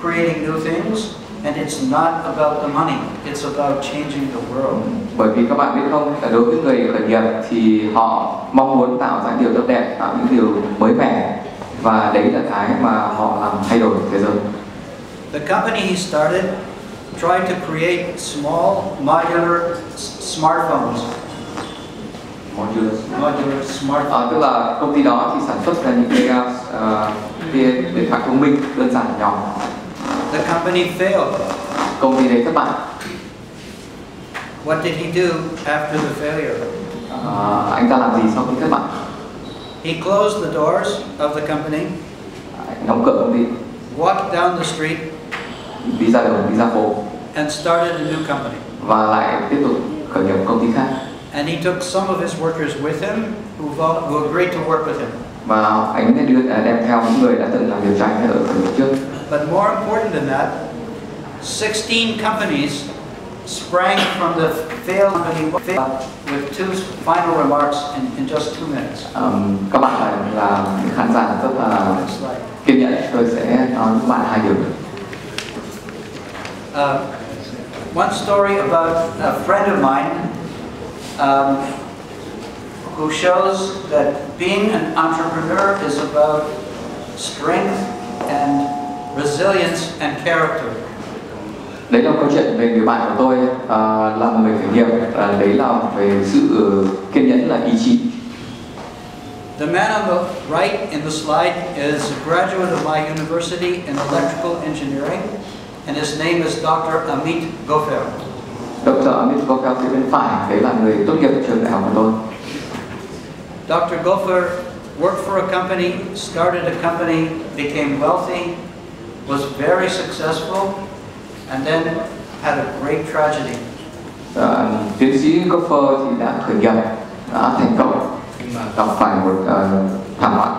creating new things, and it's not about the money, it's about changing the world. Bởi vì các bạn biết không, đối với người khởi nghiệp thì họ mong muốn tạo ra điều tốt đẹp, tạo những điều mới mẻ, và đấy là cái mà họ làm thay đổi thế giới. The company he started tried to create small modular smartphones. Modular smartphones. Tức là công ty đó thì sản xuất ra những cái điện thoại thông minh đơn giản nhỏ. The company failed. Công ty đấy thất bại. What did he do after the failure? Anh ta làm gì sau khi thất bại? He closed the doors of the company. Anh đóng cửa công ty. Walked down the street. Đi ra đường, đi ra phố. And started a new company. Và lại tiếp tục khởi nghiệp công ty khác. And he took some of his workers with him who agreed to work with him. Và anh đem theo những người đã từng làm việc cho anh ở khởi nghiệp trước. But more important than that, 16 companies sprang from the failed company with two final remarks in just 2 minutes. Các bạn là những khán giả rất là kiên nhẫn, tôi sẽ nói với các bạn 2 điều. One story about a friend of mine who shows that being an entrepreneur is about strength and resilience and character. Đấy là câu chuyện về người bạn của tôi là một người khởi nghiệp, đấy là về sự kiên nhẫn, là ý chí. The man on the right in the slide is a graduate of my university in electrical engineering, and his name is Dr. Amit Gofer. Dr. Amit Gofer phía bên phải, đấy là người tốt nghiệp trường đại học của tôi. Dr. Gofer worked for a company, started a company, became wealthy, was very successful, and then had a great tragedy. Tiến sĩ Gofer thì đã khởi nghiệp, đã thành công, nhưng mà gặp phải một thảm họa.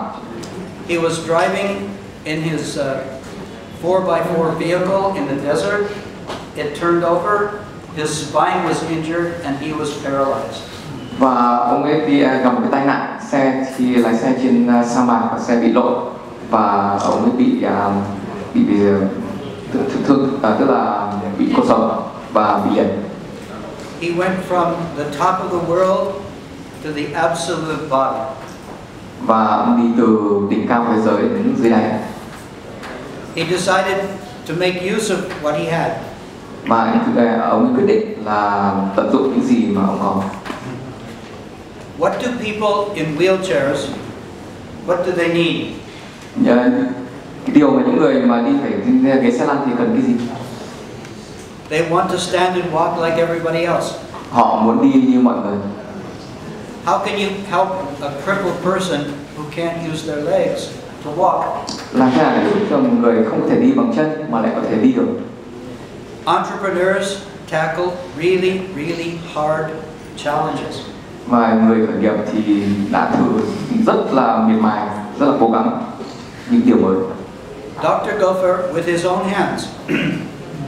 He was driving in his 4x4 vehicle in the desert. It turned over. His spine was injured and he was paralyzed. Và ông ấy đi gặp một cái tai nạn xe khi lái xe trên sa mạc và xe bị lỗi, và ông ấy bị thương, tức là bị cột sống và bị liệt. He went from the top of the world to the absolute bottom. Và ông đi từ đỉnh cao thế giới đến dưới đáy. He decided to make use of what he had. Và ông quyết định là tận dụng những gì mà ông có. What do people in wheelchairs, what do they need? Cái điều mà những người mà đi phải ghế xe lăn thì cần cái gì? They want to stand and walk like everybody else. Họ muốn đi như mọi người. How can you help a crippled person who can't use their legs to walk? Làm thế nào để giúp cho một người không có thể đi bằng chân mà lại có thể đi được? Entrepreneurs tackle really, really hard challenges. Và người khởi nghiệp thì đã thử rất là miệt mài, rất là cố gắng những điều mới. Dr. Gofer, with his own hands,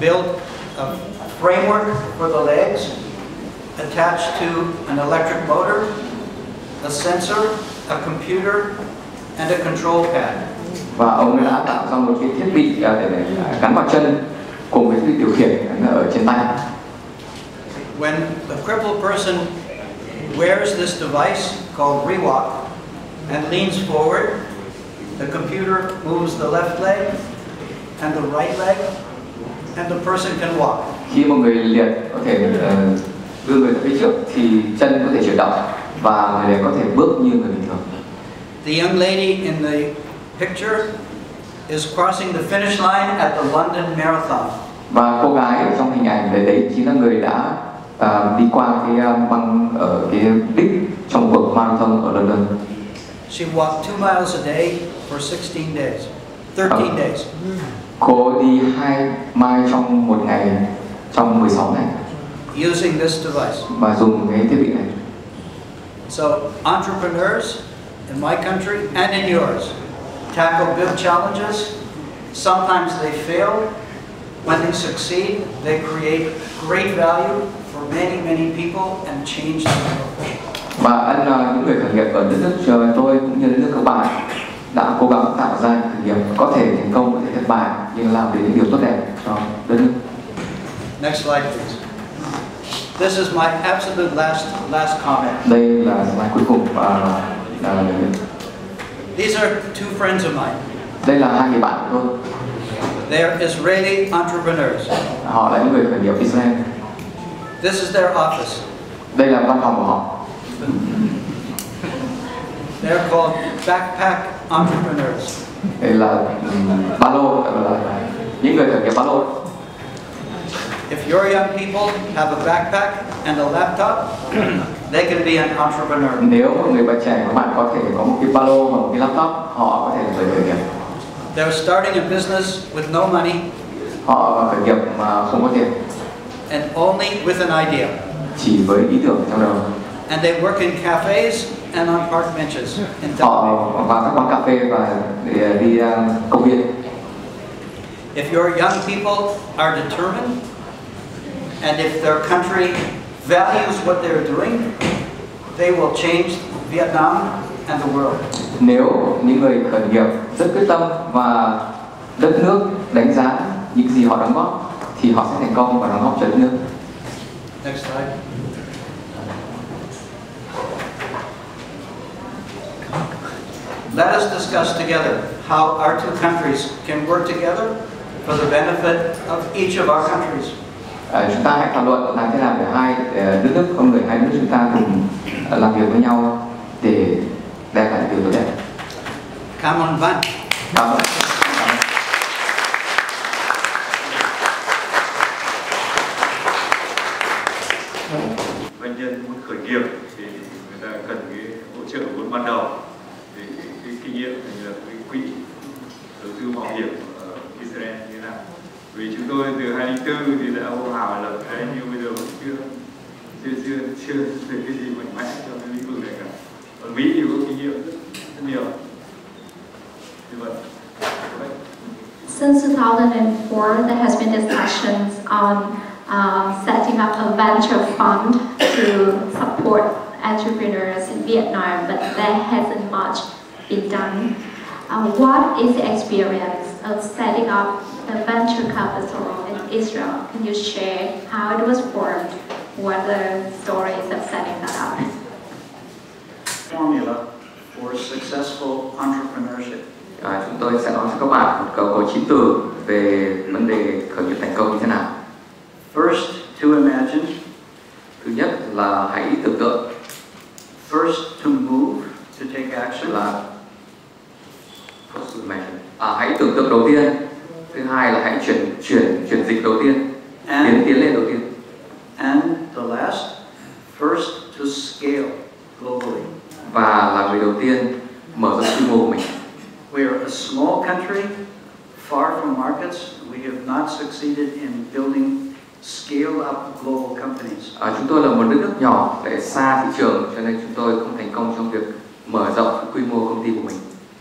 built a framework for the legs attached to an electric motor, a sensor, a computer, and a control pad. Và ông đã tạo ra một cái thiết bị để gắn vào chân cùng với cái điều khiển ở trên tay. When the crippled person wears this device called Rewalk and leans forward, the computer moves the left leg and the right leg, and the person can walk. Khi một người liệt có thể đưa người tới phía trước thì chân có thể chuyển động và người này có thể bước như người bình thường. The young lady in the picture is crossing the finish line at the London Marathon. Và cô gái ở trong hình ảnh đấy chính là người đã đi qua cái băng ở cái đích trong cuộc marathon ở London. She walked 2 miles a day for 16 days, 13 days. Cô đi 2 mile trong một ngày, trong 16 ngày. Using this device. Và dùng cái thiết bị này. So entrepreneurs in my country and in yours tackle big challenges. Sometimes they fail. When they succeed, they create great value for many, many people and change the world. Và những người khởi nghiệp ở đất nước tôi cũng như đất nước các bạn đã cố gắng tạo ra khởi nghiệp có thể thành công, có thể thất bại, nhưng làm đến những điều tốt đẹp cho đất nước. Next slide, please. This is my absolute last comment. Đây là slide cuối cùng. These are two friends of mine. Đây là hai người bạn của tôi. They are Israeli entrepreneurs. Họ là những người khởi nghiệp Israel. This is their office. Đây là văn phòng của họ. They're called backpack entrepreneurs. Đây là ba lô, những người khởi nghiệp ba lô. If your young people have a backpack and a laptop, they can be an entrepreneur. Nếu người bạn trẻ của bạn có thể có một cái ba lô và một cái laptop, họ có thể là người khởi nghiệp. They're starting a business with no money. Họ khởi nghiệp mà không có tiền. And only with an idea. Chỉ với ý tưởng trong đầu. And they work in cafes and on park benches. Họ vào các quán cà phê và đi công viên. If your young people are determined, and if their country values what they're doing, they will change Vietnam and the world. Nếu những người khởi nghiệp rất quyết tâm và đất nước đánh giá những gì họ đóng góp, thì họ sẽ thành công và đóng góp cho đất nước. Next slide. Let us discuss together how our two countries can work together for the benefit of each of our countries. Chúng ta hãy thảo luận làm thế nào để hai đất nước, con người hai nước chúng ta cùng làm việc với nhau để đem lại điều tốt đẹp. Cảm ơn bạn. Cảm ơn. Doanh nhân muốn khởi nghiệp thì người ta cần cái hỗ trợ vốn ban đầu, thì cái kinh nghiệm như là cái quỹ đầu tư mạo hiểm ở Israel như thế nào. Vì chúng tôi từ 2004 thì đã hô hào lập cái, nhưng bây giờ vẫn chưa về cái gì mạnh mẽ trong cái lĩnh vực này cả. Ở Mỹ thì có kinh nghiệm rất nhiều. Như vậy. Since 2004, there has been discussions on setting up a venture fund to support entrepreneurs in Vietnam, but there hasn't much been done. What is the experience of setting up a venture capital in Israel? Can you share how it was formed? What are the stories of setting that up? Formula for successful entrepreneurship. Chúng tôi sẽ nói cho các bạn một câu 9 từ về vấn đề khởi nghiệp thành công như thế nào. First, to imagine. Thứ nhất là hãy tưởng tượng. First, to move, to take action. Là hãy tưởng tượng đầu tiên. Thứ hai là hãy chuyển dịch đầu tiên, tiến lên đầu tiên. And the last, first to scale globally. Và là người đầu tiên mở rộng quy mô của mình. We are a small country, far from markets. We have not succeeded in building scale-up global companies. Chúng tôi là một đất nước nhỏ, để xa thị trường, cho nên chúng tôi không thành công trong việc mở rộng quy mô công ty của mình.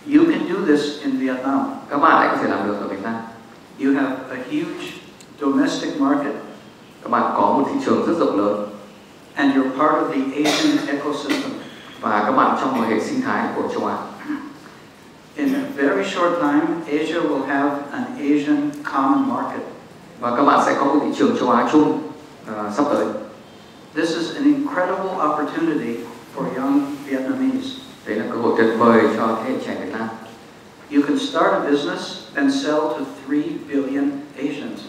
You can do this in Vietnam. Các bạn lại có thể làm được ở Việt Nam. You have a huge domestic market. Các bạn có một thị trường rất rộng lớn. And you're part of the Asian ecosystem. Và các bạn trong một hệ sinh thái của châu Á. In a very short time, Asia will have an Asian common market. Và các bạn sẽ có một thị trường châu Á chung sắp tới. This is an incredible opportunity for young Vietnamese. Đấy là cơ hội tuyệt vời cho thế hệ trẻ Việt Nam. You can start a business and sell to 3 billion Asians.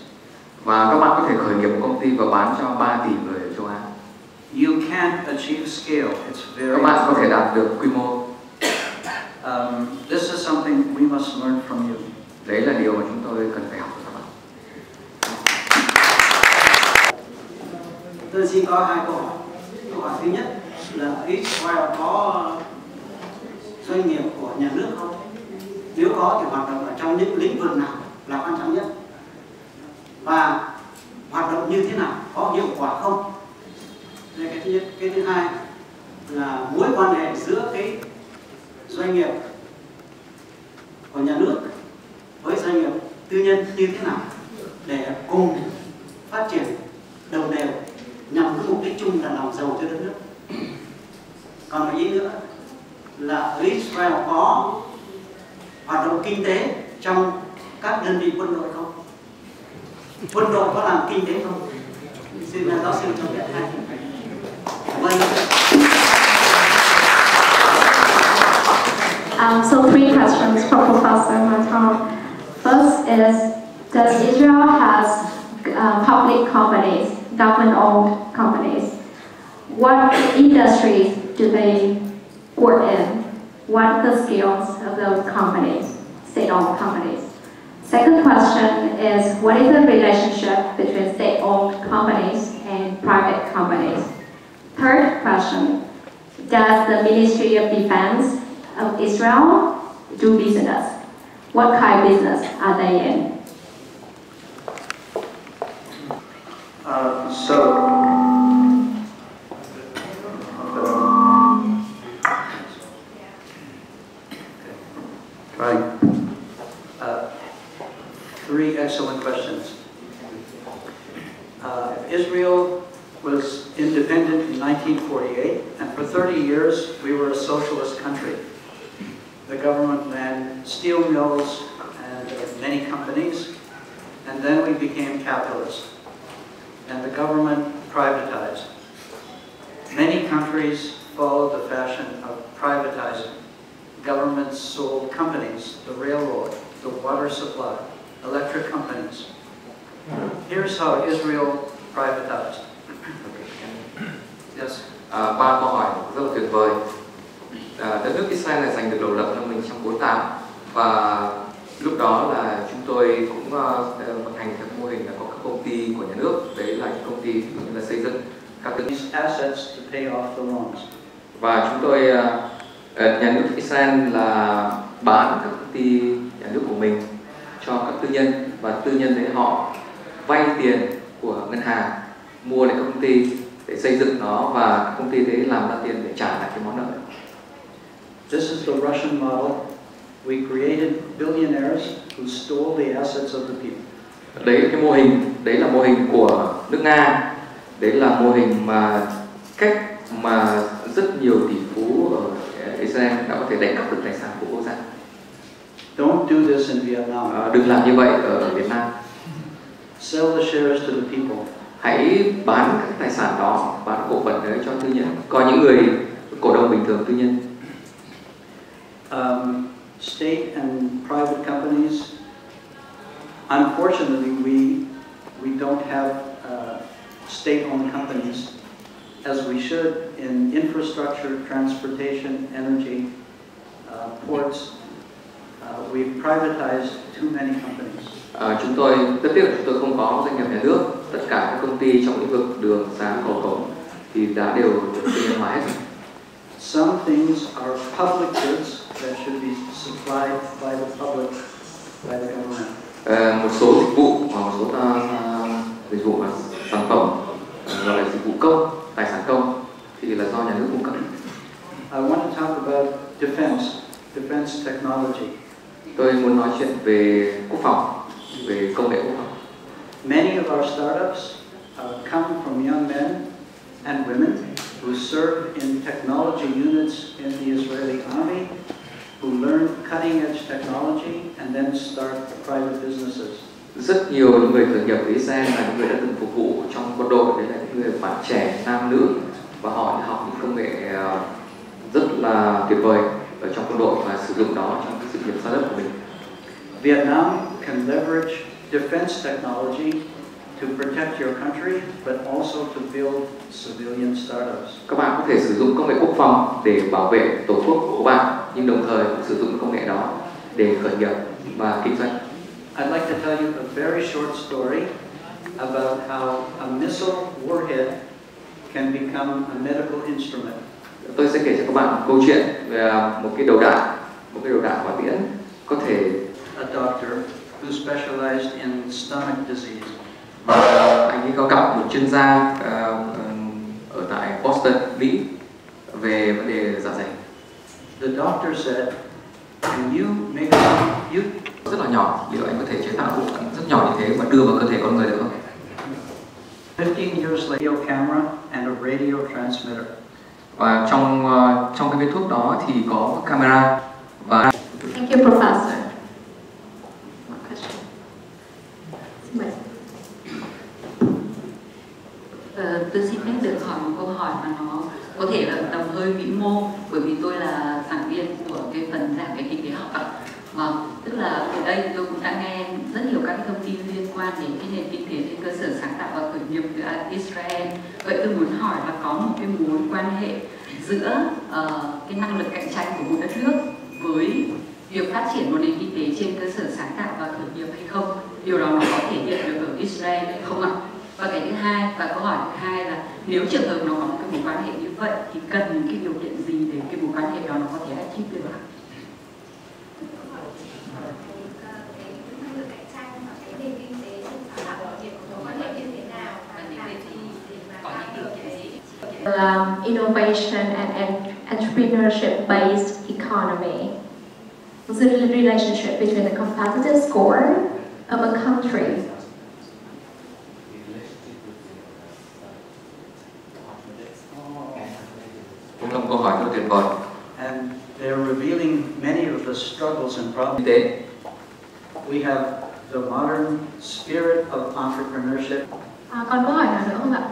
Và các bạn có thể khởi nghiệp một công ty và bán cho 3 tỷ người ở châu Á. You can achieve scale. It's very. Các bạn có thể đạt được quy mô. This is something we must learn from you. Đấy là điều mà chúng tôi cần phải học từ các bạn. xin có hai câu hỏi. Câu hỏi thứ nhất là Israel có doanh nghiệp của nhà nước không? Nếu có thì hoạt động ở trong những lĩnh vực nào là quan trọng nhất? Và hoạt động như thế nào, có hiệu quả không? Đây là cái thứ nhất. Cái thứ hai là mối quan hệ giữa cái doanh nghiệp của nhà nước với doanh nghiệp tư nhân như thế nào để cùng phát triển đồng đều nhằm cái mục đích chung là làm giàu cho đất nước. Còn một ý nữa là ở Israel có hoạt động kinh tế trong các đơn vị quân đội không? Quân đội có làm kinh tế không? Xin giáo sư cho biết hai. Vâng. So 3 questions for Professor Martin. First is, does Israel has public companies, government-owned companies? What industries do they work in? What are the skills of those companies, state-owned companies? Second question is, what is the relationship between state-owned companies and private companies? Third question, does the Ministry of Defense of Israel do business? What kind of business are they in? Three excellent questions. Israel was independent in 1948, and for 30 years we were a socialist country. The government ran steel mills and many companies, and then we became capitalist, and the government privatized. Many countries followed the fashion of privatizing. Governments sold companies, the railroad, the water supply, electric companies. Here's how Israel privatized. Yes. Ba câu hỏi rất là tuyệt vời. Đất nước Israel này giành được độc lập năm 1948 và lúc đó là chúng tôi cũng vận hành các mô hình là có các công ty của nhà nước, đấy là những công ty như là xây dựng các assets to pay off the loans. Và chúng tôi nhà nước Israel là bán các công ty nhà nước của mình cho các tư nhân, và tư nhân đấy họ vay tiền của ngân hàng mua lại công ty để xây dựng nó, và công ty đấy làm ra tiền để trả lại cái món nợ. This is the Russian model. We created billionaires who stole the assets of the people. Đấy cái mô hình, đấy là mô hình của nước Nga. Đấy là mô hình mà cách mà rất nhiều tỷ phú ở Israel đã có thể đánh cắp được tài sản của quốc gia. Don't do this in Vietnam. Đừng làm như vậy ở Việt Nam. Sell the shares to the people. Hãy bán các tài sản đó, bán cổ phần đấy cho tư nhân, có những người cổ đông bình thường tư nhân. State and private companies. Unfortunately, we don't have state-owned companies as we should in infrastructure, transportation, energy, ports. We've privatized too many companies. Chúng tôi rất tiếc là chúng tôi không có doanh nghiệp nhà nước. Tất cả các công ty trong lĩnh vực đường, xá, cầu cống thì đã đều được tư nhân hóa hết. Some things are public goods that should be supplied by the public, by the government. Một số dịch vụ và một số dịch vụ và sản phẩm gọi là dịch vụ công, tài sản công thì là do nhà nước cung cấp. I want to talk about defense technology. Tôi muốn nói chuyện về quốc phòng, về công nghệ quốc phòng. Many of our startups come from young men and women who serve in technology units in the Israeli army, who learn cutting-edge technology and then start private businesses. Rất nhiều những người khởi nghiệp ở Israel là những người đã từng phục vụ trong quân đội, đấy là những người bạn trẻ, nam nữ, và họ đã học những công nghệ rất là tuyệt vời ở trong quân đội và sử dụng đó trong cái sự nghiệp startup của mình. Vietnam can leverage defense technology to protect your country, but also to build civilian startups. Các bạn có thể sử dụng công nghệ quốc phòng để bảo vệ tổ quốc của bạn, nhưng đồng thời cũng sử dụng công nghệ đó để khởi nghiệp và kinh doanh. I'd like to tell you a very short story about how a missile warhead can become a medical instrument. Tôi sẽ kể cho các bạn câu chuyện về một cái đầu đạn hỏa tiễn có thể. A doctor who specialized in stomach disease. Anh ấy có gặp một chuyên gia ở tại Boston, Mỹ về vấn đề dạ dày. The doctor said, "Can you make rất là nhỏ, liệu anh có thể chế tạo bộ phận rất nhỏ như thế mà đưa vào cơ thể con người được không?" 15 years later, camera and a radio transmitter. Và trong cái viên thuốc đó thì có camera và. Thank you, Professor. Tôi xin phép được hỏi một câu hỏi mà nó có thể là tầm hơi vĩ mô, bởi vì tôi là giảng viên của cái phần giảng về kinh tế học ạ. Tức là ở đây tôi cũng đã nghe rất nhiều các thông tin liên quan đến cái nền kinh tế trên cơ sở sáng tạo và khởi nghiệp từ Israel. Vậy tôi muốn hỏi là có một cái mối quan hệ giữa cái năng lực cạnh tranh của một đất nước với việc phát triển một nền kinh tế trên cơ sở sáng tạo và khởi nghiệp hay không? Điều đó nó có thể hiện được ở Israel hay không ạ? Và cái thứ hai, và câu hỏi thứ hai là nếu trường hợp nó có một cái mối quan hệ như vậy thì cần những cái điều kiện gì để cái mối quan hệ đó nó có thể achieve được ạ? Innovation and entrepreneurship-based economy. So the relationship between the competitive score of a country. Cũng là một câu hỏi rất tuyệt vời. And they're revealing many of the struggles and problems. We have the modern spirit of entrepreneurship. Còn câu hỏi nào nữa không ạ?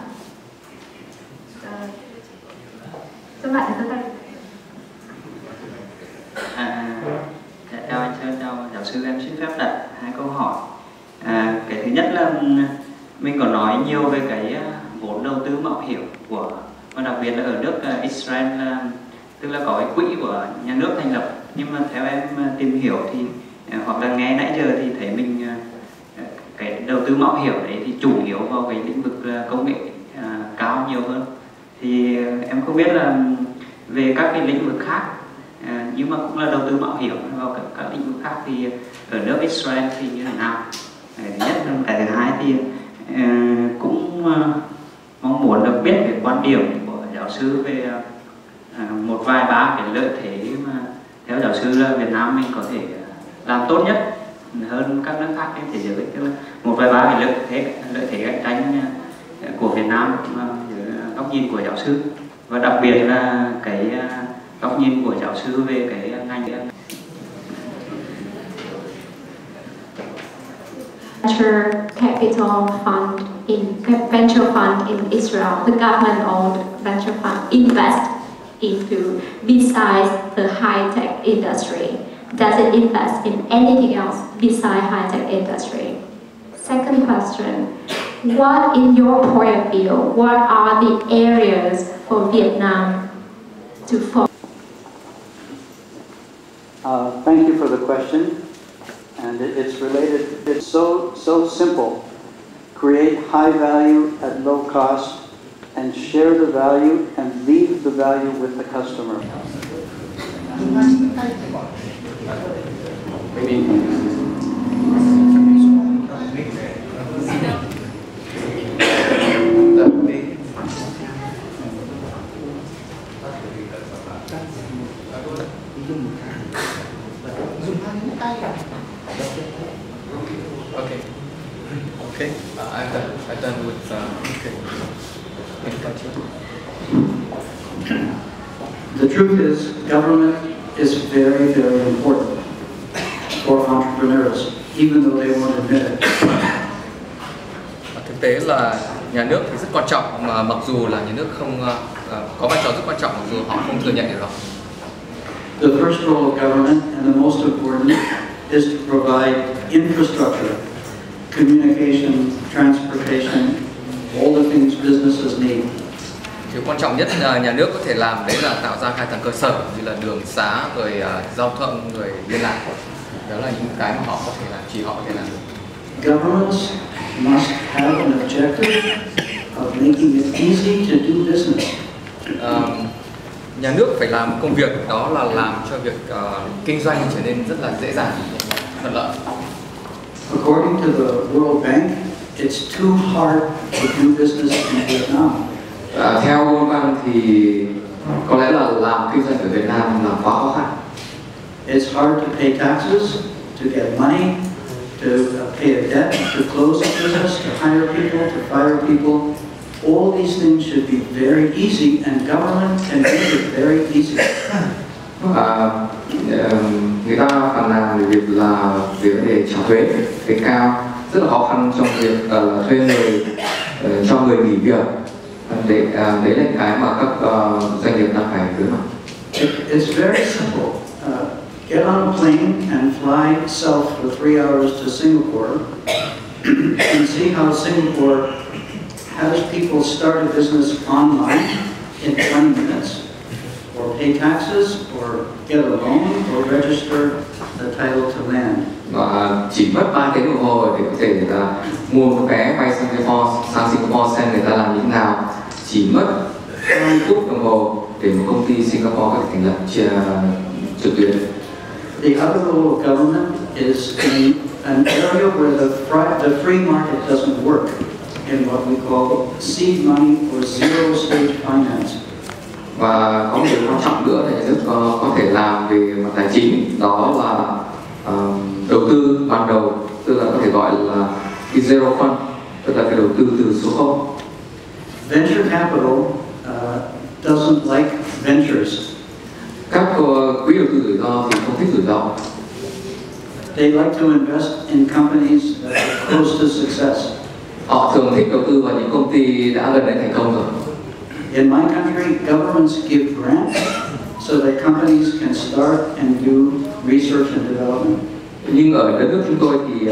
Các bạn hãy tay. Chào giáo sư, em xin phép đặt hai câu hỏi. Cái thứ nhất là mình có nói nhiều về cái vốn đầu tư mạo hiểm của, và đặc biệt là ở nước Israel, tức là có cái quỹ của nhà nước thành lập. Nhưng mà theo em tìm hiểu thì hoặc là nghe nãy giờ thì thấy mình cái đầu tư mạo hiểm đấy thì chủ yếu vào cái lĩnh vực công nghệ cao nhiều hơn. Thì em không biết là về các cái lĩnh vực khác, nhưng mà cũng là đầu tư mạo hiểm vào các lĩnh vực khác thì ở nước Israel thì như thế nào? Cái thứ nhất. Cái thứ hai thì cũng mong muốn được biết về quan điểm của giáo sư về một vài ba cái lợi thế mà theo giáo sư là Việt Nam mình có thể làm tốt nhất hơn các nước khác trên thế giới, tức là một vài ba cái lợi thế cạnh tranh của Việt Nam dưới góc nhìn của giáo sư, và đặc biệt là cái góc nhìn của giáo sư về cái ngành venture fund in Israel. The government-owned venture fund invest into besides the high-tech industry. Does it invest in anything else besides high-tech industry? Second question, what, in your point of view, what are the areas for Vietnam to focus? Thank you for the question, and it's related. It's so simple. Create high value at low cost, and share the value and leave the value with the customer. Okay. I've done with okay. The truth is, government is very, very important for entrepreneurs, even though they won't admit it. Thực tế là nhà nước thì rất quan trọng, mà mặc dù là nhà nước không có vai trò rất quan trọng, mặc dù họ không thừa nhận điều đó. The first role of government, and the most important, is to provide infrastructure, communication, transportation, all the things businesses need. Điều quan trọng nhất nhà nước có thể làm đấy là tạo ra hai tầng cơ sở như là đường xá, rồi giao thông, rồi liên lạc. Đó là những cái mà họ có thể làm, chỉ họ có thể làm được. Governments must have an objective of making it easy to do business. Nhà nước phải làm công việc đó là làm cho việc kinh doanh trở nên rất là dễ dàng, thuận lợi. According to the World Bank, it's too hard to do business in Vietnam. Theo World Bank thì có lẽ là làm kinh doanh ở Việt Nam là quá khó khăn. It's hard to pay taxes, to get money, to pay a debt, to close a business, to hire people, to fire people. All these things should be very easy, and government can make it very easy. Người ta phàn nàn về việc là về trả thuế cao, rất là khó khăn trong việc thuê người, cho người nghỉ việc. Đấy là cái mà các doanh nghiệp đang phải đối mặt. It's very simple. Get on a plane and fly south for 3 hours to Singapore and see how Singapore has people start a business online in 20 minutes, or pay taxes, or get a loan, or register the title to land. Và chỉ mất 3 tiếng đồng hồ để có thể người ta mua một vé bay sang Singapore xem người ta làm như thế nào. Chỉ mất 2 phút đồng hồ để một công ty Singapore có thể thành lập trực tuyến. The other role of government is in an area where the free market doesn't work, in what we call seed money or zero stage finance. Và có một điều quan trọng nữa để giúp có thể làm về mặt tài chính, đó là đầu tư ban đầu, tức là có thể gọi là cái zero fund, tức là cái đầu tư từ số 0. Venture capital doesn't like ventures. Các quỹ đầu tư rủi ro thì không thích rủi ro. They like to invest in companies that are close to success. Họ thường thích đầu tư vào những công ty đã gần đến thành công rồi. In my country, governments give grants so that companies can start and do research and development. Nhưng ở đất nước chúng tôi thì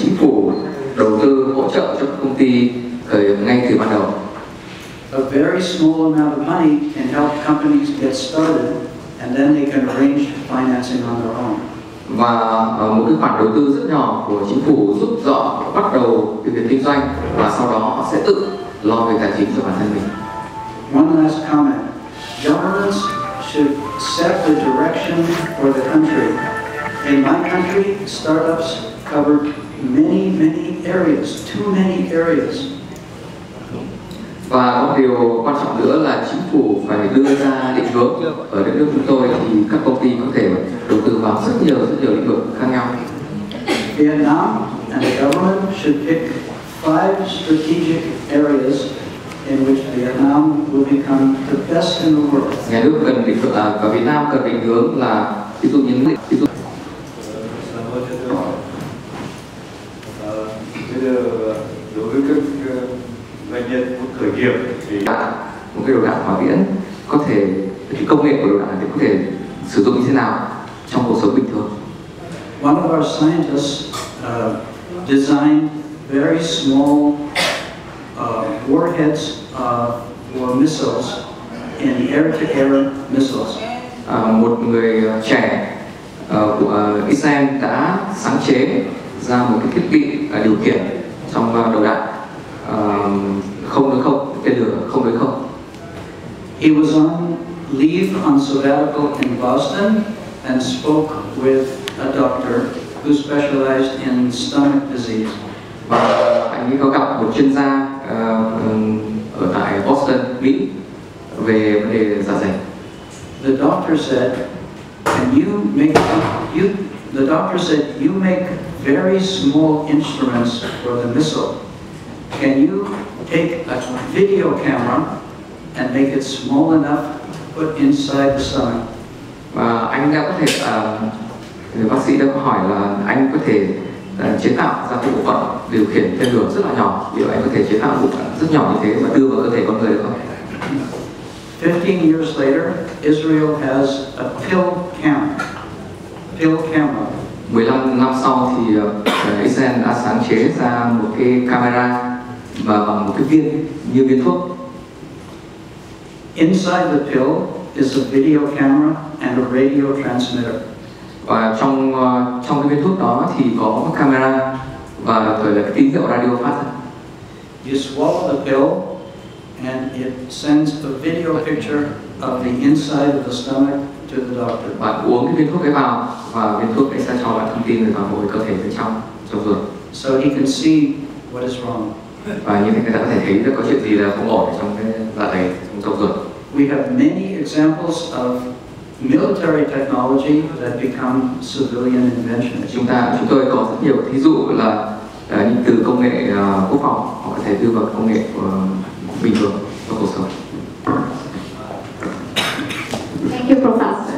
chính phủ đầu tư hỗ trợ cho các công ty khởi nghiệp ngay từ ban đầu. A very small amount of money can help companies get started, and then they can arrange financing on their own. Và một cái khoản đầu tư rất nhỏ của chính phủ giúp họ bắt đầu cái việc kinh doanh, và sau đó họ sẽ tự lo về tài chính cho bản thân mình. One last comment. Governments should set the direction for the country. In my country, startups covered many areas, too many areas. Và một điều quan trọng nữa là chính phủ phải đưa ra định hướng. Ở đất nước chúng tôi thì các công ty có thể đầu tư vào rất nhiều lĩnh vực khác nhau. Vietnam and the government should pick 5 strategic areas in which Vietnam will become the best in the world. Nhà nước cần định hướng và Việt Nam cần định hướng là ví dụ như đối với các doanh nhân muốn khởi nghiệp thì một cái đầu đạn hỏa tiễn có thể, cái công nghệ của đầu đạn thì có thể sử dụng như thế nào trong cuộc sống bình thường. One of our scientists designed very small warheads for missiles in air-to-air missiles. Một người trẻ của Israel đã sáng chế ra một cái thiết bị điều khiển trong đầu đạn không đối không, tên lửa không đối không. He was on leave on sabbatical in Boston and spoke with a doctor who specialized in stomach disease. Và anh ấy có gặp một chuyên gia ở tại Boston, Mỹ về vấn đề dạ dày. The doctor said, the doctor said, you make very small instruments for the missile. Can you take a video camera and make it small enough to put inside the stomach? Và anh đã có thể, người bác sĩ đã có hỏi là anh có thể chế tạo ra cái bộ phận điều khiển tên lửa rất là nhỏ. Liệu anh có thể chế tạo bộ phận rất nhỏ như thế và đưa vào cơ thể con người được không? 15 years later, Israel has a pill camera. 15 năm sau thì Israel đã sáng chế ra một cái camera và bằng một cái viên như viên thuốc. Inside the pill is a video camera and a radio transmitter. Và trong cái viên thuốc đó thì có một camera và đồng thời là cái tín hiệu radio phát ra. You swallow the pill and it sends a video picture of the inside of the stomach to the doctor. Bạn uống cái viên thuốc ấy vào và viên thuốc ấy sẽ cho bạn thông tin về toàn bộ cơ thể bên trong ruột. So he can see what is wrong. Và như thế người ta có thể thấy được có chuyện gì là không ổn trong cái dạ dày, trong ruột. We have many examples of military technology that become civilian inventions. Chúng tôi có rất nhiều thí dụ là những từ công nghệ quốc phòng họ có thể đưa vào công nghệ bình thường trong cuộc sống. Thank you, Professor.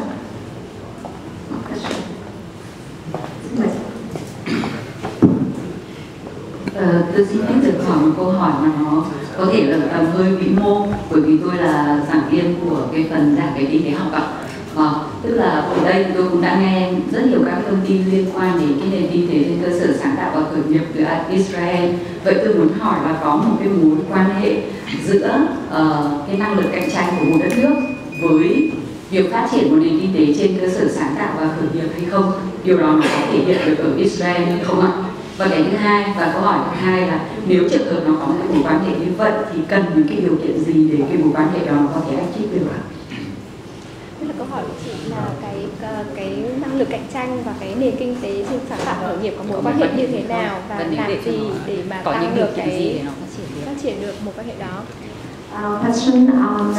Tôi xin phép được hỏi một câu hỏi mà nó có thể là tầm hơi vĩ mô, bởi vì tôi là giảng viên của cái phần giảng về kinh tế học ạ. Tức là ở đây tôi cũng đã nghe rất nhiều các thông tin liên quan đến cái nền kinh tế trên cơ sở sáng tạo và khởi nghiệp từ Israel. Vậy tôi muốn hỏi là có một cái mối quan hệ giữa cái năng lực cạnh tranh của một đất nước với việc phát triển một nền kinh tế trên cơ sở sáng tạo và khởi nghiệp hay không? Điều đó nó có thể hiện được ở Israel hay không ạ? Và cái thứ hai, và câu hỏi thứ hai là nếu trường hợp nó có một cái mối quan hệ như vậy thì cần những cái điều kiện gì để cái mối quan hệ đó nó có thể achieve được ạ? Tức là câu hỏi của chị là cái năng lực cạnh tranh và cái nền kinh tế trên sáng tạo khởi nghiệp có mối quan hệ như thế nào và làm gì để mà tăng được cái phát triển được mối quan hệ đó. Question on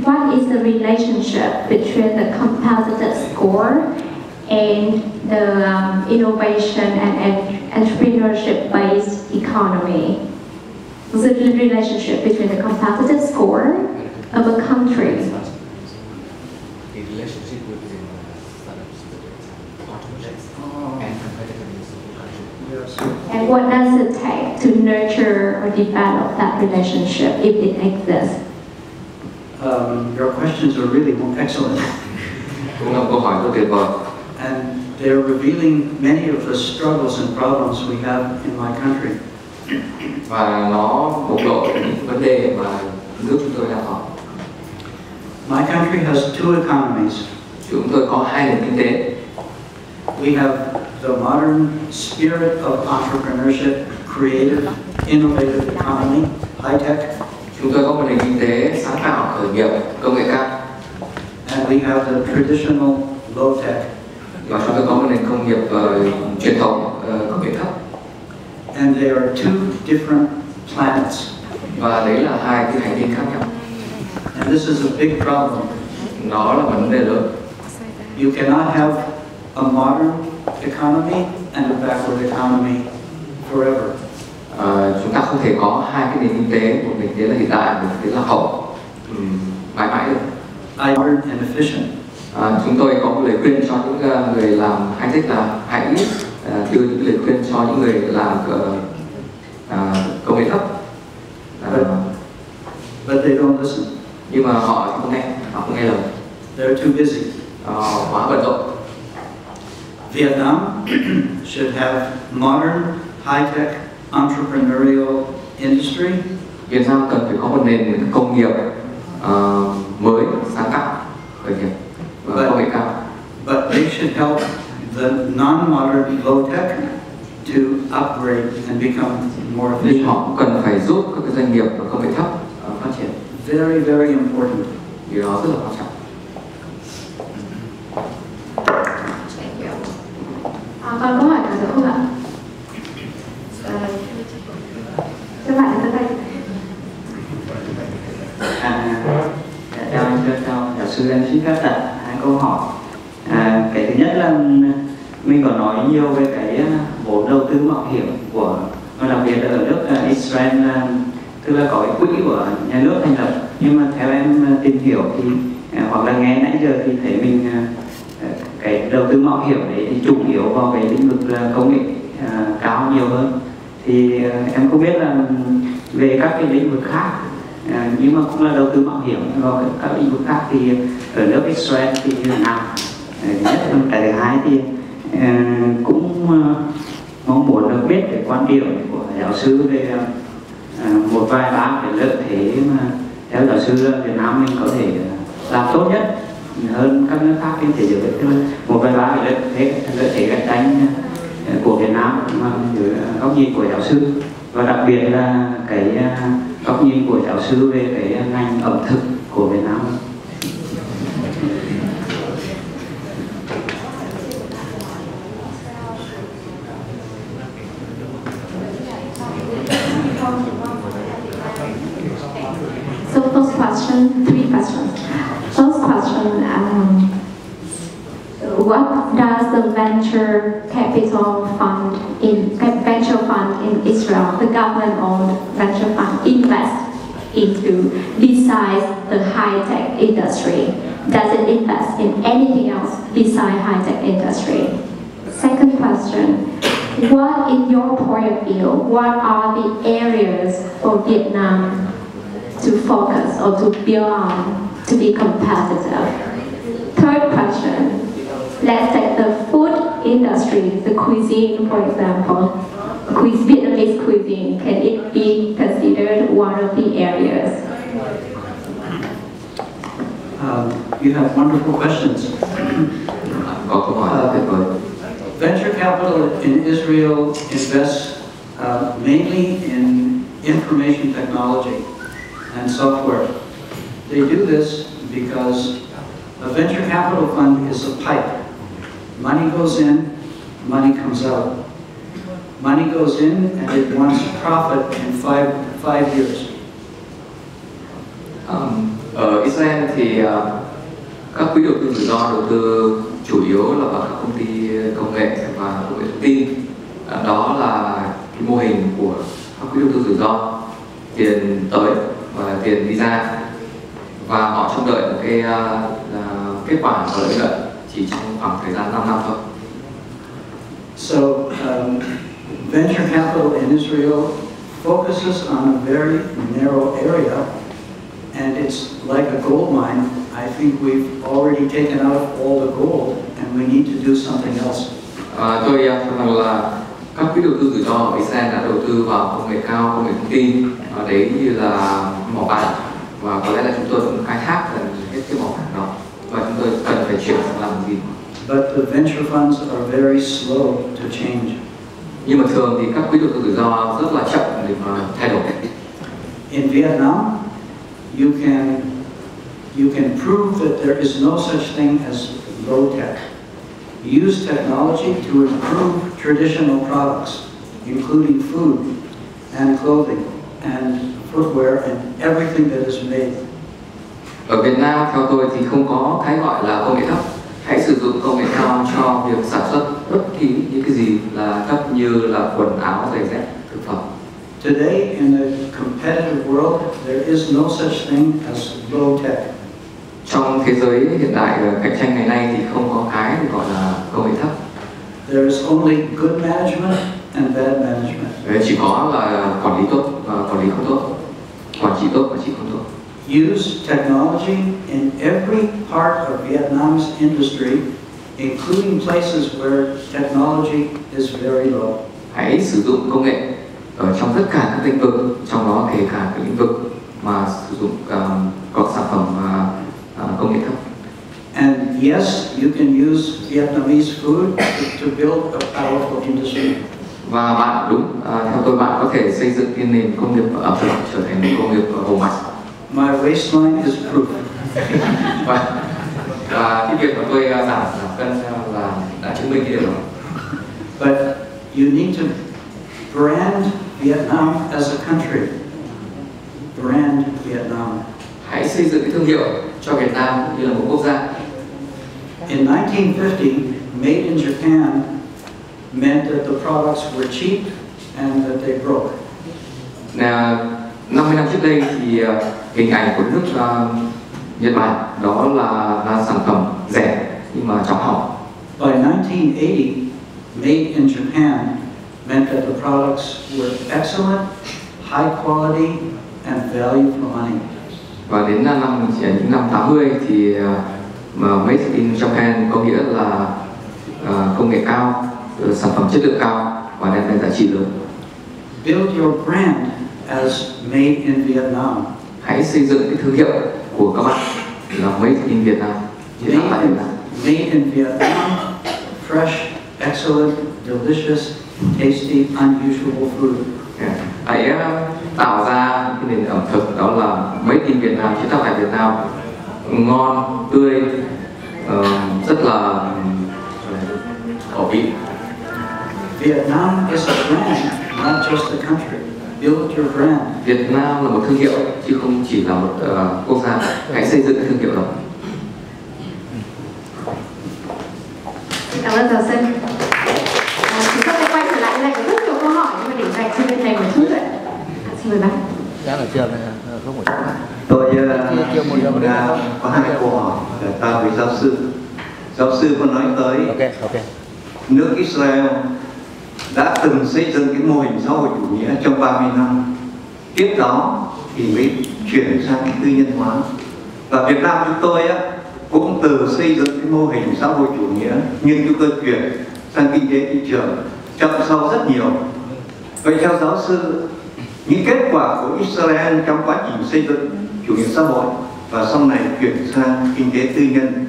what is the relationship between the competitive score and the innovation and entrepreneurship-based economy? What's the relationship between the competitive score of a country and what does it take to nurture or develop that relationship if it exists? Your questions are really excellent. Cũng là câu hỏi rất tuyệt vời. And they're revealing many of the struggles and problems we have in my country. Và nó bộc lộ những vấn đề mà nước chúng tôi đang có. My country has two economies. Chúng tôi có hai nền kinh tế. We have the modern spirit of entrepreneurship, creative, innovative economy, high tech. Chúng tôi có một nền kinh tế sáng tạo, khởi nghiệp, công nghệ cao. And we have the traditional low tech. Và chúng tôi có một nền công nghiệp truyền thống, công nghệ thấp. And they are two different planets. Và đấy là hai cái hành tinh khác nhau. And this is a big problem. Nó là vấn đề lớn. You cannot have a modern economy and a backward economy forever. Chúng ta không thể có hai cái nền kinh tế, một nền kinh tế là hiện đại, một nền kinh tế là hậu, mãi mãi được. Modern and efficient. Chúng tôi có một lời khuyên cho những người làm high tech là hãy đưa những lời khuyên cho những người làm công nghệ thấp. But they don't listen. Nhưng mà họ không nghe lời. They're too busy. Quá bận rộn. Vietnam should have modern, high-tech, entrepreneurial industry. Việt Nam cần phải có một nền công nghiệp mới, sáng tạo, khởi nghiệp và công nghệ cao. But they should help the non-modern low-tech to upgrade and become more efficient. Nhưng họ cũng cần phải giúp các doanh nghiệp và công nghệ thấp phát triển. Very, very important. Điều đó rất là quan trọng. Còn câu hỏi nào nữa không ạ? Các bạn giơ tay. Chào giáo sư, em xin phép đặt hai câu hỏi. Cái thứ nhất là mình có nói nhiều về cái vốn đầu tư mạo hiểm của, đặc biệt là ở nước Israel, tức là có cái quỹ của nhà nước thành lập. Nhưng mà theo em tìm hiểu thì hoặc là nghe nãy giờ thì thấy mình cái đầu tư mạo hiểm đấy thì chủ yếu vào cái lĩnh vực công nghệ cao nhiều hơn. Thì em không biết là về các cái lĩnh vực khác, nhưng mà cũng là đầu tư mạo hiểm vào các lĩnh vực khác thì ở nước Israel thì như thế nào? Nhất là cái thứ hai thì cũng mong muốn được biết cái quan điểm của giáo sư về một vài ba cái lợi thế mà theo giáo sư Việt Nam mình có thể làm tốt nhất hơn các nước khác trên thế giới. Một vài ba cái lợi thế cạnh tranh của Việt Nam mà dưới góc nhìn của giáo sư, và đặc biệt là cái góc nhìn của giáo sư về cái ngành ẩm thực của Việt Nam. So first question, 3 questions. First question, what does the venture fund in Israel, the government-owned venture fund, invest into besides the high-tech industry? Does it invest in anything else besides high-tech industry? Second question, what, in your point of view, what are the areas for Vietnam to focus or to build on to be competitive? Third question, let's take the food industry, the cuisine, for example. Vietnamese cuisine, can it be considered one of the areas? You have wonderful questions. Venture capital in Israel invests mainly in information technology and software. They do this because a venture capital fund is a pipe. Money goes in, money comes out. Money goes in and it wants profit in five years. Ở Israel thì các quỹ đầu tư rủi ro đầu tư chủ yếu là vào các công ty công nghệ và công nghệ thông tin. Đó là cái mô hình của các quỹ đầu tư rủi ro, tiền tới và tiền đi ra, và họ trông đợi một cái kết quả và lợi nhuận chỉ trong khoảng thời gian 5 năm thôi. So venture capital in Israel focuses on a very narrow area, and it's like a gold mine. I think we've already taken out all the gold, and we need to do something else. Tôi cho rằng là các quỹ đầu tư rủi ro ở Israel đã đầu tư vào công nghệ cao, công nghệ thông tin, đấy như là mỏ vàng, và có lẽ là chúng tôi cũng khai thác gần hết cái mỏ vàng đó, và chúng tôi cần phải chuyển sang làm gì. But the venture funds are very slow to change. Nhưng mà thường thì các quỹ đầu tư rủi ro rất là chậm để mà thay đổi. In Vietnam, you can prove that there is no such thing as low tech. Use technology to improve traditional products, including food and clothing and footwear and everything that is made. Ở Việt Nam, theo tôi thì không có cái gọi là công nghệ thấp. Hãy sử dụng công nghệ cao cho việc sản xuất bất kỳ những cái gì là thấp, như là quần áo, giày dép, thực phẩm. Today, in a competitive world, there is no such thing as low tech. Trong thế giới hiện đại cạnh tranh ngày nay thì không có cái gọi là công nghệ thấp. There is only good management and bad management. Chỉ có là quản lý tốt và quản lý không tốt, quản trị tốt và quản trị không tốt. Use technology in every part of Vietnam's industry, including places where technology is very low. Hãy sử dụng công nghệ ở trong tất cả các lĩnh vực, trong đó kể cả các lĩnh vực mà sử dụng có sản phẩm công nghệ thấp. And yes, you can use Vietnamese food to build a powerful industry. Và bạn đúng, theo tôi bạn có thể xây dựng cái nền công nghiệp ẩm thực trở thành nền công nghiệp hùng mạnh. My waistline is proof. Và cái việc mà tôi giảm cân là đã chứng minh cái điều đó. But you need to brand Vietnam as a country. Brand Vietnam. Hãy xây dựng cái thương hiệu cho Việt Nam như là một quốc gia. In 1950, made in Japan meant that the products were cheap and that they broke. 50 năm trước đây thì hình ảnh của nước Nhật Bản đó là sản phẩm rẻ nhưng mà chóng hỏng. By 1980, made in Japan meant that the products were excellent, high quality and value for money. Và đến những năm 80 thì Made in Japan có nghĩa là công nghệ cao, sản phẩm chất lượng cao và đem lại giá trị lớn. Build your brand as made in Vietnam. Hãy xây dựng cái thương hiệu của các bạn là Made in Vietnam. Made in Vietnam, fresh, excellent, delicious, tasty, unusual food. Hãy tạo ra cái nền ẩm thực đó là made in Việt Nam, chế tác tại Việt Nam, ngon, tươi, rất là khẩu vị. Vietnam is a brand, not just a country. Build your brand. Việt Nam là một thương hiệu chứ không chỉ là một quốc gia. Hãy xây dựng thương hiệu đó. Cảm ơn giáo sư. Chúng ta sẽ quay trở lại này có rất nhiều câu hỏi nhưng mà để dành cho bên này một chút ạ. Xin mời bác. Đang ở trường này không phải Tôi có hai câu hỏi ta với giáo sư. Giáo sư có nói tới nước Israel đã từng xây dựng cái mô hình xã hội chủ nghĩa trong 30 năm. Tiếp đó thì mới chuyển sang tư nhân hóa. Và Việt Nam chúng tôi cũng từ xây dựng cái mô hình xã hội chủ nghĩa nhưng chúng tôi chuyển sang kinh tế thị trường chậm sau rất nhiều. Vậy theo giáo sư, những kết quả của Israel trong quá trình xây dựng chủ nghĩa xã hội và sau này chuyển sang kinh tế tư nhân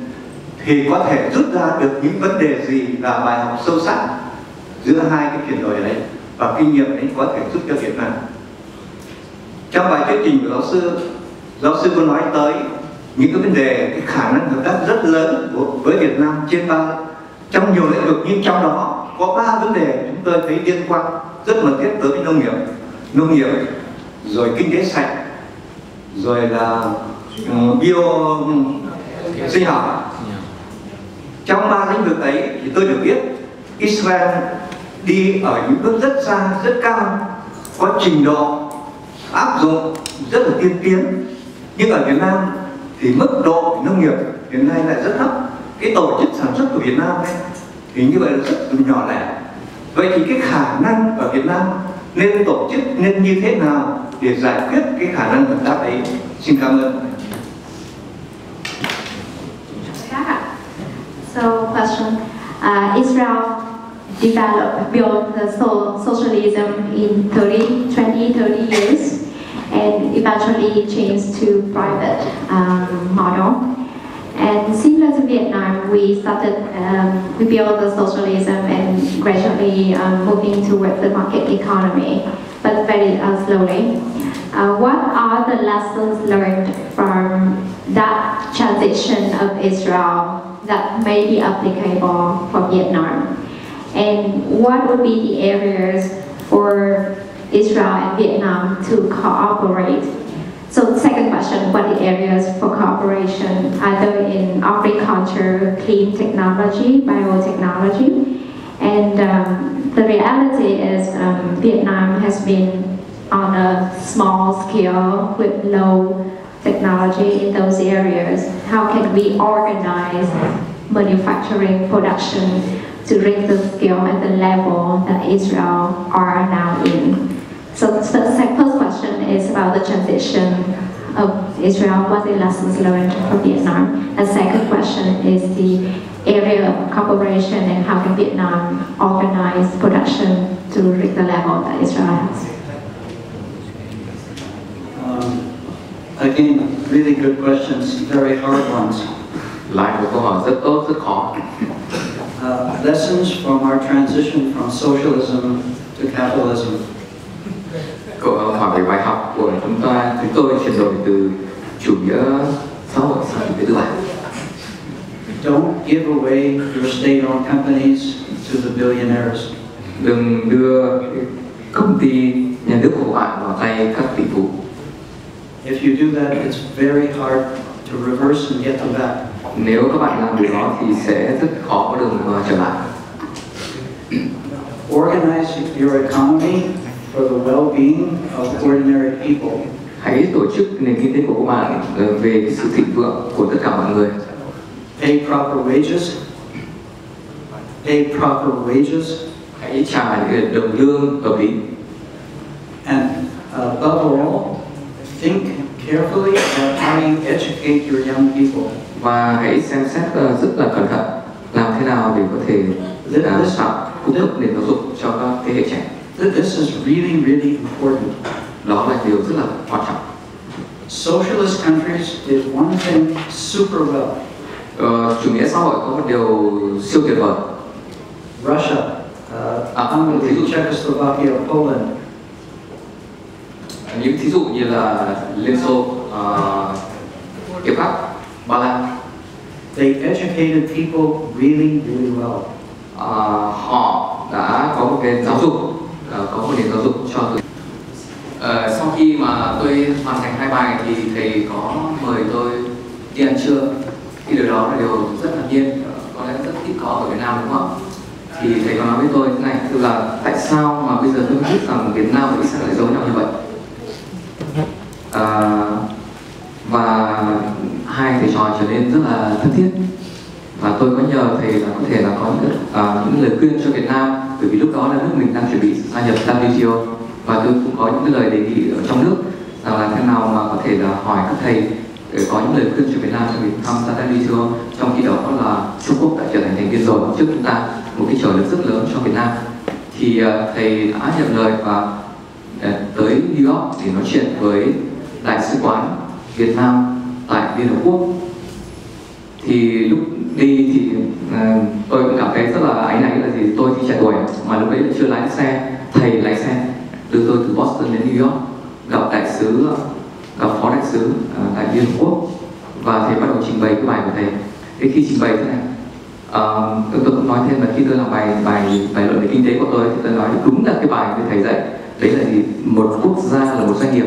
thì có thể rút ra được những vấn đề gì là bài học sâu sắc giữa hai cái chuyển đổi ấy và kinh nghiệm ấy có thể giúp cho Việt Nam. Trong bài thuyết trình của giáo sư có nói tới những cái vấn đề, cái khả năng hợp tác rất lớn với Việt Nam trong nhiều lĩnh vực, nhưng trong đó có 3 vấn đề chúng tôi thấy liên quan rất mật thiết tới nông nghiệp, rồi kinh tế sạch, rồi là bio sinh học. Trong 3 lĩnh vực ấy thì tôi được biết Israel đi ở những bước rất xa, rất cao, có trình độ áp dụng rất là tiên tiến. Nhưng ở Việt Nam thì mức độ nông nghiệp hiện nay lại rất thấp. Cái tổ chức sản xuất của Việt Nam ấy, thì như vậy là rất nhỏ lẻ. Vậy thì cái khả năng ở Việt Nam nên tổ chức nên như thế nào để giải quyết cái khả năng hợp tác ấy? Xin cảm ơn. So, question: Israel built the socialism in 20-30 years, and eventually changed to private model. And similar to Vietnam, we built the socialism and gradually moving towards the market economy, but very slowly. What are the lessons learned from that transition of Israel that may be applicable for Vietnam? And what would be the areas for Israel and Vietnam to cooperate? So second question, what are the areas for cooperation, either in agriculture, clean technology, biotechnology? And the reality is Vietnam has been on a small scale with low technology in those areas. How can we organize manufacturing production to reach the scale and the level that Israel are now in? So the first question is about the transition of Israel, what are the lessons learned from Vietnam? And second question is the area of cooperation and how can Vietnam organize production to reach the level that Israel has? Again, really good questions, very hard ones. Lại một câu hỏi rất tốt, rất khó. Lessons from our transition from socialism to capitalism. Câu hỏi về bài học của chúng tôi chuyển đổi từ chủ nghĩa xã hội sang chủ nghĩa tư bản. Don't give away your state-owned companies to the billionaires. Đừng đưa công ty nhà nước của bạn vào tay các tỷ phú. If you do that, it's very hard to reverse and get them back. Nếu các bạn làm điều đó thì sẽ rất khó có đường trở lại. Organize your economy for the well-being of ordinary people. Hãy tổ chức nền kinh tế của các bạn về sự thịnh vượng của tất cả mọi người. Pay proper wages. Pay proper wages. Hãy trả đồng lương hợp lý. And above all, think carefully about how you educate your young people. Và hãy xem xét rất là cẩn thận làm thế nào để có thể cung cấp nền giáo dục cho các thế hệ trẻ. This is really, really important. Đó là điều rất là quan trọng. Socialist countries did one thing super well. Chủ nghĩa xã hội có một điều siêu tuyệt vời. Russia, Hungary, Czechoslovakia, Poland. những thí dụ như là Liên Xô, Hiệp Bắc, Ba Lan. They educated people really, really well. Họ đã có một cái giáo dục, có một nền giáo dục cho tôi. Sau khi mà tôi hoàn thành 2 bài thì thầy có mời tôi đi ăn trưa. Thì điều đó là điều rất là nhiên, có lẽ rất ít có ở Việt Nam, đúng không ạ? Thì thầy có nói với tôi thế này, tức là tại sao mà bây giờ tôi biết rằng Việt Nam và Israel lại giống nhau như vậy. Và hai thầy trò trở nên rất là thân thiết. Và tôi có nhờ thầy là có thể là có những lời khuyên cho Việt Nam, bởi vì lúc đó là nước mình đang chuẩn bị gia nhập WTO, và tôi cũng có những cái lời đề nghị ở trong nước rằng là thế nào mà có thể là hỏi các thầy để có những lời khuyên cho Việt Nam trong việc tham gia WTO, trong khi đó là Trung Quốc đã trở thành thành viên rồi trước chúng ta, một cái trở lực rất lớn cho Việt Nam. Thì thầy đã nhận lời và tới New York để nói chuyện với Đại sứ quán Việt Nam tại Liên Hợp Quốc. Thì lúc đi thì tôi cũng cảm thấy rất là áy náy, là gì tôi thì trẻ tuổi mà lúc đấy chưa lái xe, thầy lái xe đưa tôi từ Boston đến New York gặp đại sứ, gặp phó đại sứ tại Liên Hợp Quốc, và thầy bắt đầu trình bày cái bài của thầy. Thế khi trình bày thế này, tôi cũng nói thêm là khi tôi làm bài luận về kinh tế của tôi thì tôi nói đúng là cái bài của thầy dạy đấy là gì, một quốc gia là một doanh nghiệp.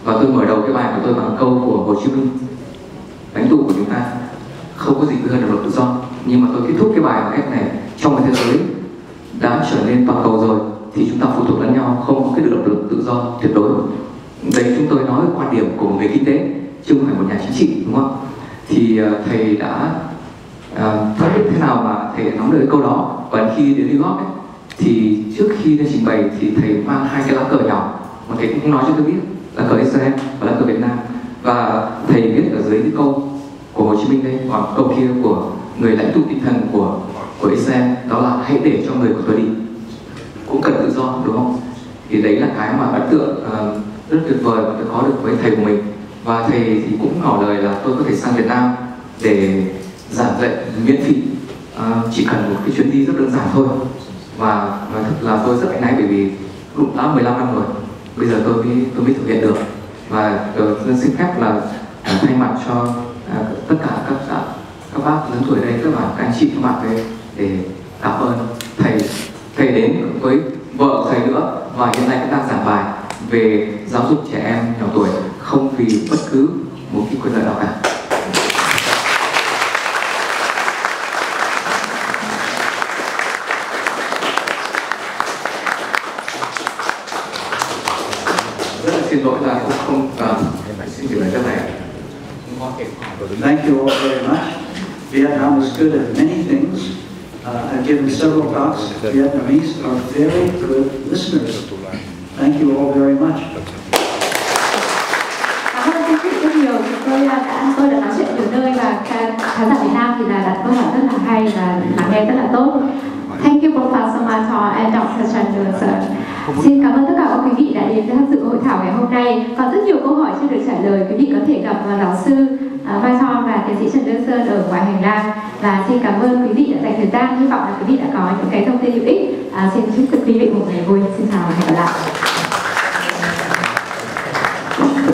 Và tôi mở đầu cái bài của tôi bằng câu của Hồ Chí Minh, lãnh tụ của chúng ta: không có gì hơn là độc lập tự do. Nhưng mà tôi kết thúc cái bài bằng cách này: trong cái thế giới đã trở nên toàn cầu rồi thì chúng ta phụ thuộc lẫn nhau, không có cái độc lập tự do tuyệt đối. Đây chúng tôi nói quan điểm của một người kinh tế chứ không phải một nhà chính trị, đúng không? Thì thầy đã không biết thế nào mà thầy nắm được cái câu đó. Và khi đến New York ấy, thì trước khi lên trình bày thì thầy mang 2 cái lá cờ nhỏ mà thầy cũng không nói cho tôi biết, lá cờ Israel và lá cờ Việt Nam. Và thầy viết ở dưới cái câu của Hồ Chí Minh đây, còn câu kia của người lãnh tụ tinh thần của Israel, đó là hãy để cho người của tôi đi, cũng cần tự do, đúng không? Thì đấy là cái mà ấn tượng rất tuyệt vời mà tôi có được với thầy của mình. Và thầy thì cũng ngỏ lời là tôi có thể sang Việt Nam để giảng dạy miễn phí, chỉ cần một cái chuyến đi rất đơn giản thôi. Và nói thật là tôi rất áy náy, bởi vì cũng đã 15 năm rồi, bây giờ tôi mới thực hiện được. Và tôi xin phép là thay mặt cho tất cả các bác lớn tuổi đây, tất cả các anh chị, các bạn đây, để cảm ơn thầy. Thầy đến với vợ thầy nữa, và hiện nay cũng đang giảng bài về giáo dục trẻ em nhỏ tuổi không vì bất cứ một cái quyền lợi nào cả. Rất là xin lỗi là cũng không xin gửi lời cho thầy. Thank you all very much. Vietnam is good at many things. I've given several talks. Vietnamese are very good listeners. Thank you all very much. Cảm ơn quý vị rất nhiều. Tôi đã nói chuyện nhiều nơi, và khán giả Việt Nam thì là đặt câu hỏi rất là hay và lắng nghe rất là tốt. Thank you, Professor Maton and Dr. Chandler. Xin cảm ơn tất cả các quý vị đã đến tham dự hội thảo ngày hôm nay. Còn rất nhiều câu hỏi chưa được trả lời, quý vị có thể gặp giáo sư Maton và tiến sĩ Trần Đơn Sơn ở ngoài hành lang. Và xin cảm ơn quý vị đã dành thời gian. Hy vọng là quý vị đã có những cái thông tin hữu ích. Xin chúc quý vị một ngày vui. Xin chào và hẹn gặp lại.